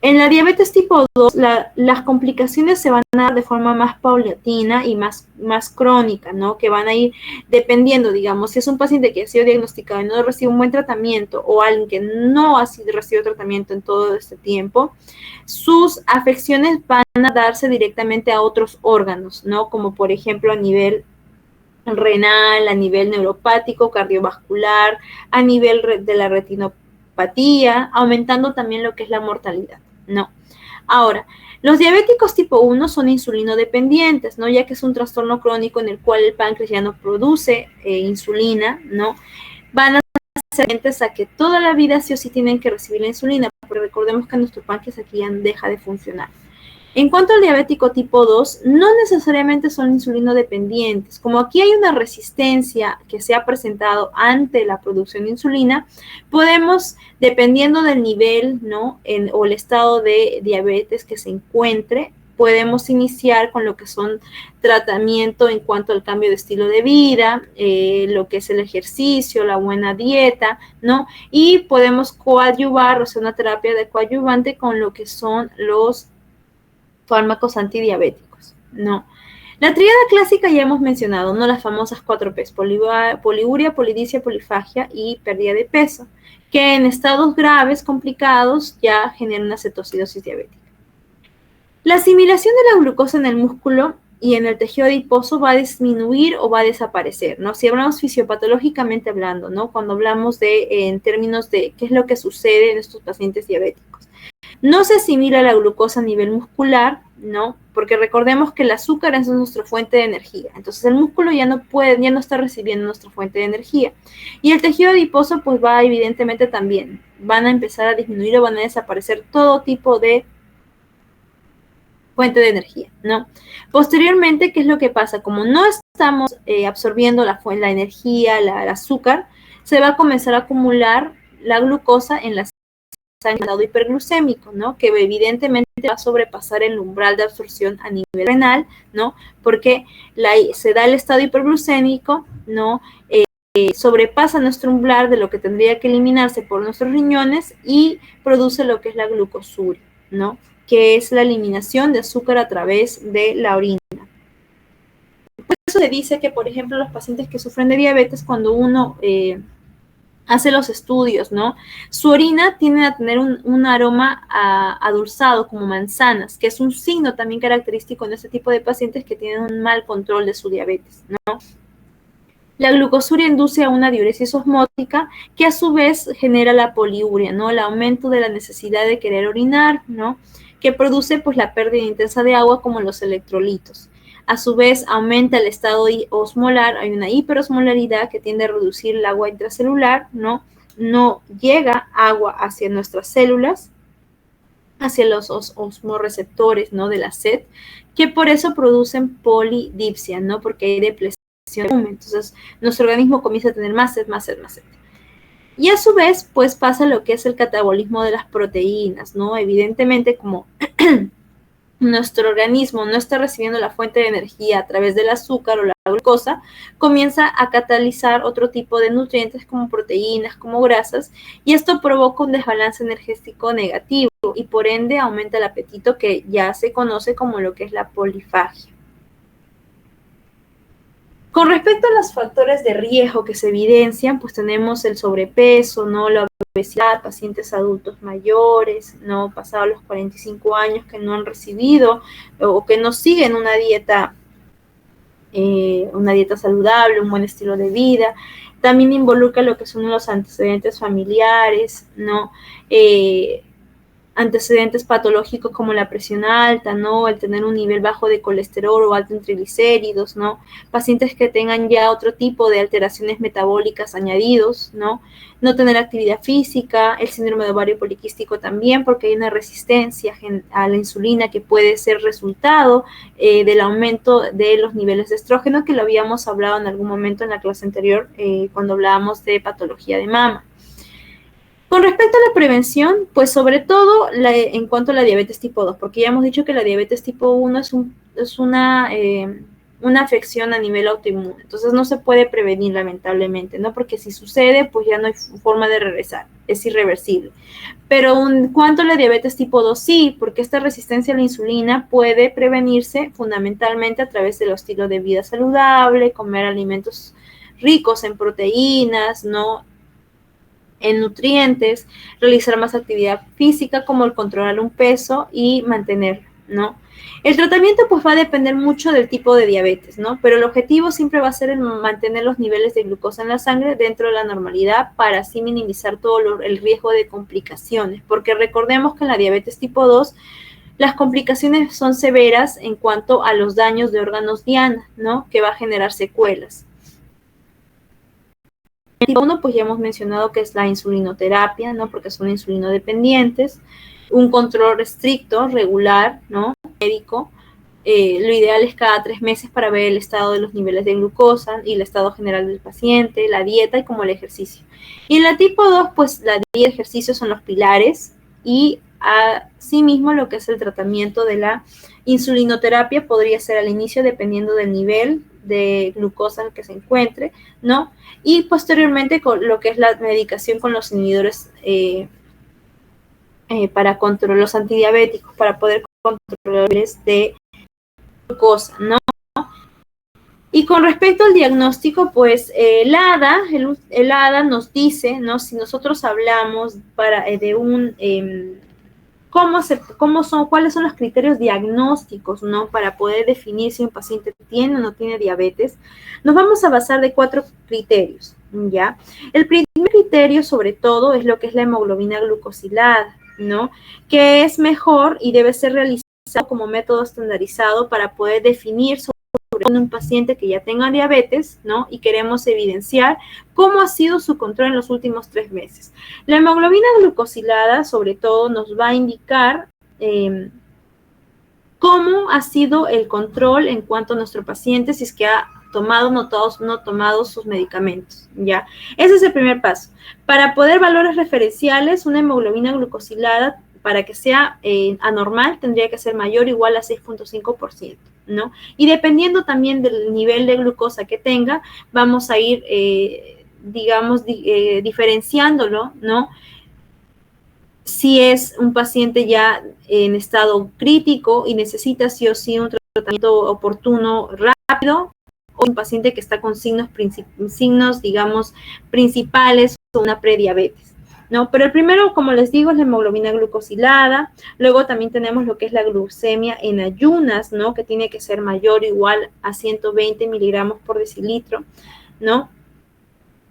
En la diabetes tipo 2, las complicaciones se van a dar de forma más paulatina y más crónica, ¿no?, que van a ir dependiendo, digamos, si es un paciente que ha sido diagnosticado y no recibe un buen tratamiento o alguien que no ha recibido tratamiento en todo este tiempo, sus afecciones van a darse directamente a otros órganos, ¿no?, como por ejemplo a nivel renal, a nivel neuropático, cardiovascular, a nivel de la retinopatía, aumentando también lo que es la mortalidad. No. Ahora, los diabéticos tipo 1 son insulinodependientes, ¿no?, ya que es un trastorno crónico en el cual el páncreas ya no produce insulina, ¿no? Van a ser pacientes a que toda la vida sí o sí tienen que recibir la insulina, porque recordemos que nuestro páncreas aquí ya deja de funcionar. En cuanto al diabético tipo 2, no necesariamente son insulino dependientes. Como aquí hay una resistencia que se ha presentado ante la producción de insulina, podemos, dependiendo del nivel, ¿no? O el estado de diabetes que se encuentre, podemos iniciar con lo que son tratamiento en cuanto al cambio de estilo de vida, lo que es el ejercicio, la buena dieta, ¿no? Y podemos coadyuvar, o sea, una terapia de coadyuvante con lo que son los fármacos antidiabéticos, ¿no? La tríada clásica ya hemos mencionado, ¿no? Las famosas 4 Ps, poliuria, polidipsia, polifagia y pérdida de peso, que en estados graves, complicados, ya generan una cetocidosis diabética. La asimilación de la glucosa en el músculo y en el tejido adiposo va a disminuir o va a desaparecer, ¿no? Si hablamos fisiopatológicamente hablando, ¿no? Cuando hablamos en términos de qué es lo que sucede en estos pacientes diabéticos. No se asimila la glucosa a nivel muscular, ¿no? Porque recordemos que el azúcar es nuestra fuente de energía. Entonces el músculo ya no está recibiendo nuestra fuente de energía. Y el tejido adiposo pues va evidentemente también. Van a empezar a disminuir o van a desaparecer todo tipo de fuente de energía, ¿no? Posteriormente, ¿qué es lo que pasa? Como no estamos absorbiendo la energía, el azúcar, se va a comenzar a acumular la glucosa en la sangre, en estado hiperglucémico, ¿no? Que evidentemente va a sobrepasar el umbral de absorción a nivel renal, ¿no? Porque se da el estado hiperglucémico, ¿no? Sobrepasa nuestro umbral de lo que tendría que eliminarse por nuestros riñones y produce lo que es la glucosuria, ¿no? Que es la eliminación de azúcar a través de la orina. Por eso se dice que, por ejemplo, los pacientes que sufren de diabetes, cuando uno hace los estudios, ¿no? Su orina tiende a tener un aroma adulzado, como manzanas, que es un signo también característico en este tipo de pacientes que tienen un mal control de su diabetes, ¿no? La glucosuria induce a una diuresis osmótica que a su vez genera la poliuria, ¿no? El aumento de la necesidad de querer orinar, ¿no? Que produce pues la pérdida intensa de agua como los electrolitos. A su vez aumenta el estado osmolar, hay una hiperosmolaridad que tiende a reducir el agua intracelular, ¿no? No llega agua hacia nuestras células, hacia los osmorreceptores, ¿no? De la sed, que por eso producen polidipsia, ¿no? Porque hay depresión. Entonces, nuestro organismo comienza a tener más sed, más sed, más sed. Y a su vez, pues pasa lo que es el catabolismo de las proteínas, ¿no? Evidentemente, como nuestro organismo no está recibiendo la fuente de energía a través del azúcar o la glucosa, comienza a catalizar otro tipo de nutrientes como proteínas, como grasas, y esto provoca un desbalance energético negativo y por ende aumenta el apetito, que ya se conoce como lo que es la polifagia. Con respecto a los factores de riesgo que se evidencian, pues tenemos el sobrepeso, ¿no? La obesidad, pacientes adultos mayores, ¿no? Pasados los 45 años que no han recibido o que no siguen una dieta saludable, un buen estilo de vida. También involucra lo que son los antecedentes familiares, ¿no? Antecedentes patológicos como la presión alta, ¿no? El tener un nivel bajo de colesterol o alto en triglicéridos, ¿no? Pacientes que tengan ya otro tipo de alteraciones metabólicas añadidos, ¿no? No tener actividad física, el síndrome de ovario poliquístico también, porque hay una resistencia a la insulina que puede ser resultado del aumento de los niveles de estrógeno, que lo habíamos hablado en algún momento en la clase anterior cuando hablábamos de patología de mama. Con respecto a la prevención, pues sobre todo en cuanto a la diabetes tipo 2, porque ya hemos dicho que la diabetes tipo 1 es una afección a nivel autoinmune, entonces no se puede prevenir lamentablemente, ¿no? Porque si sucede, pues ya no hay forma de regresar, es irreversible. Pero en cuanto a la diabetes tipo 2, sí, porque esta resistencia a la insulina puede prevenirse fundamentalmente a través del estilo de vida saludable, comer alimentos ricos en proteínas, ¿no? En nutrientes, realizar más actividad física como el controlar un peso y mantenerlo, ¿no? El tratamiento pues va a depender mucho del tipo de diabetes, ¿no? Pero el objetivo siempre va a ser el mantener los niveles de glucosa en la sangre dentro de la normalidad para así minimizar todo el riesgo de complicaciones, porque recordemos que en la diabetes tipo 2 las complicaciones son severas en cuanto a los daños de órganos diana, ¿no? Que va a generar secuelas. Tipo 1, pues ya hemos mencionado que es la insulinoterapia, ¿no? Porque son insulinodependientes, un control estricto, regular, ¿no? médico. Lo ideal es cada 3 meses para ver el estado de los niveles de glucosa y el estado general del paciente, la dieta y como el ejercicio. Y en la tipo 2, pues la dieta y el ejercicio son los pilares y asimismo lo que es el tratamiento de la insulinoterapia podría ser al inicio dependiendo del nivel de glucosa en el que se encuentre, ¿no? Y posteriormente con lo que es la medicación con los inhibidores para controlar los antidiabéticos, para poder controlar los niveles de glucosa, ¿no? Y con respecto al diagnóstico, pues el ADA nos dice, ¿no? Si nosotros hablamos de un cuáles son los criterios diagnósticos, ¿no? Para poder definir si un paciente tiene o no tiene diabetes, nos vamos a basar de 4 criterios, ¿ya? El primer criterio, sobre todo, es lo que es la hemoglobina glucosilada, ¿no? Que es mejor y debe ser realizado como método estandarizado para poder definir sobre un paciente que ya tenga diabetes, ¿no? Y queremos evidenciar cómo ha sido su control en los últimos 3 meses. La hemoglobina glucosilada, sobre todo, nos va a indicar cómo ha sido el control en cuanto a nuestro paciente, si es que ha tomado o no tomado sus medicamentos, ¿ya? Ese es el primer paso. Para poder valores referenciales, una hemoglobina glucosilada, para que sea anormal, tendría que ser mayor o igual a 6.5%, ¿no? Y dependiendo también del nivel de glucosa que tenga, vamos a ir, diferenciándolo, ¿no? Si es un paciente ya en estado crítico y necesita sí o sí un tratamiento oportuno rápido, o un paciente que está con signos, digamos, principales o una prediabetes, ¿no? Pero el primero, como les digo, es la hemoglobina glucosilada. Luego también tenemos lo que es la glucemia en ayunas, ¿no? Que tiene que ser mayor o igual a 120 miligramos por decilitro, ¿no?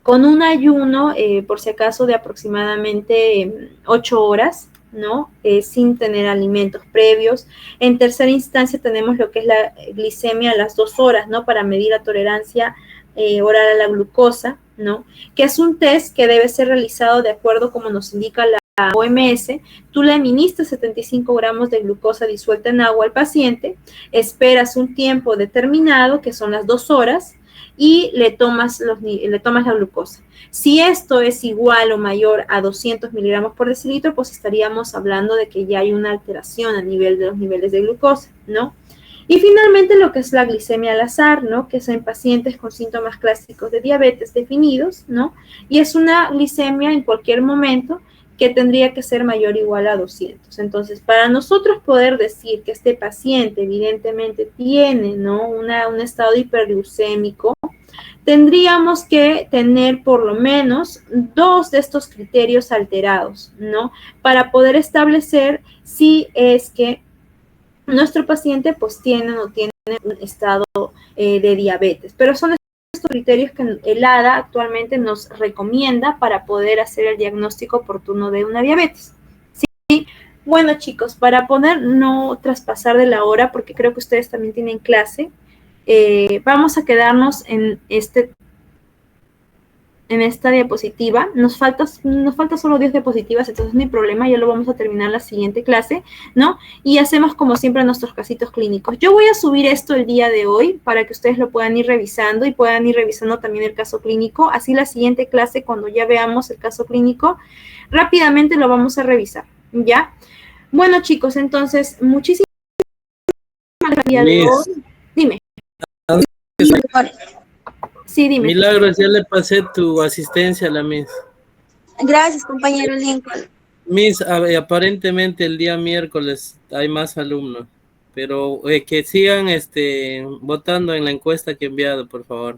Con un ayuno, por si acaso, de aproximadamente 8 horas, ¿no? Sin tener alimentos previos. En tercera instancia tenemos lo que es la glicemia a las 2 horas, ¿no? Para medir la tolerancia oral a la glucosa, ¿no? Que es un test que debe ser realizado de acuerdo como nos indica la OMS. Tú le administras 75 gramos de glucosa disuelta en agua al paciente, esperas un tiempo determinado, que son las 2 horas, y le tomas la glucosa. Si esto es igual o mayor a 200 miligramos por decilitro, pues estaríamos hablando de que ya hay una alteración a nivel de los niveles de glucosa, ¿no? Y finalmente lo que es la glicemia al azar, ¿no? Que es en pacientes con síntomas clásicos de diabetes definidos, ¿no? Y es una glicemia en cualquier momento que tendría que ser mayor o igual a 200. Entonces, para nosotros poder decir que este paciente evidentemente tiene, ¿no? un estado hiperglucémico, tendríamos que tener por lo menos 2 de estos criterios alterados, ¿no? Para poder establecer si es que nuestro paciente pues tiene o no tiene un estado de diabetes. Pero son estos criterios que el ADA actualmente nos recomienda para poder hacer el diagnóstico oportuno de una diabetes. ¿Sí? Bueno, chicos, para poder no traspasar de la hora, porque creo que ustedes también tienen clase, vamos a quedarnos en esta diapositiva. Nos falta solo 10 diapositivas, entonces no hay problema, ya lo vamos a terminar en la siguiente clase, ¿no? Y hacemos como siempre nuestros casitos clínicos. Yo voy a subir esto el día de hoy para que ustedes lo puedan ir revisando y puedan ir revisando también el caso clínico. Así la siguiente clase, cuando ya veamos el caso clínico, rápidamente lo vamos a revisar, ¿ya? Bueno, chicos, entonces, muchísimas gracias. Dime. Sí, dime. Milagros, ya le pasé tu asistencia a la Miss. Gracias, compañero Lincoln. Miss, aparentemente el día miércoles hay más alumnos, pero que sigan votando en la encuesta que he enviado, por favor.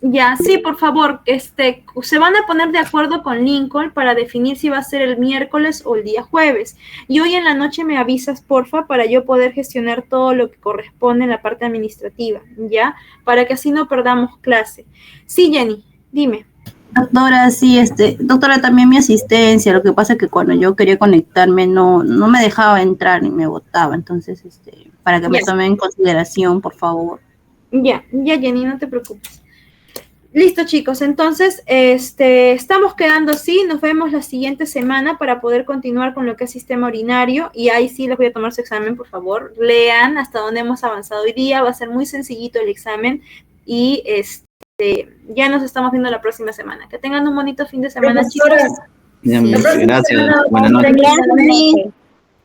Ya, sí, por favor, se van a poner de acuerdo con Lincoln para definir si va a ser el miércoles o el día jueves. Y hoy en la noche me avisas, porfa, para yo poder gestionar todo lo que corresponde en la parte administrativa, ¿ya? Para que así no perdamos clase. Sí, Jenny, dime. Doctora, sí, doctora, también mi asistencia, lo que pasa es que cuando yo quería conectarme no me dejaba entrar ni me votaba, entonces, para que me tomen en consideración, por favor. Ya, Jenny, no te preocupes. Listo, chicos. Entonces, estamos quedando así. Nos vemos la siguiente semana para poder continuar con lo que es sistema urinario. Y ahí sí les voy a tomar su examen, por favor. Lean hasta dónde hemos avanzado hoy día. Va a ser muy sencillito el examen. Y ya nos estamos viendo la próxima semana. Que tengan un bonito fin de semana, chicos. Ya, Sí. gracias. Buenas noches.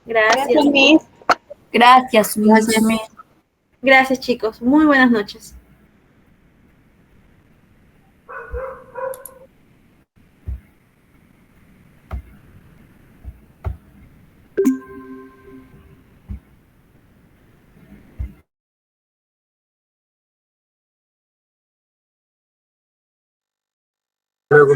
Gracias. Gracias, Gracias, chicos. Muy buenas noches. Luego,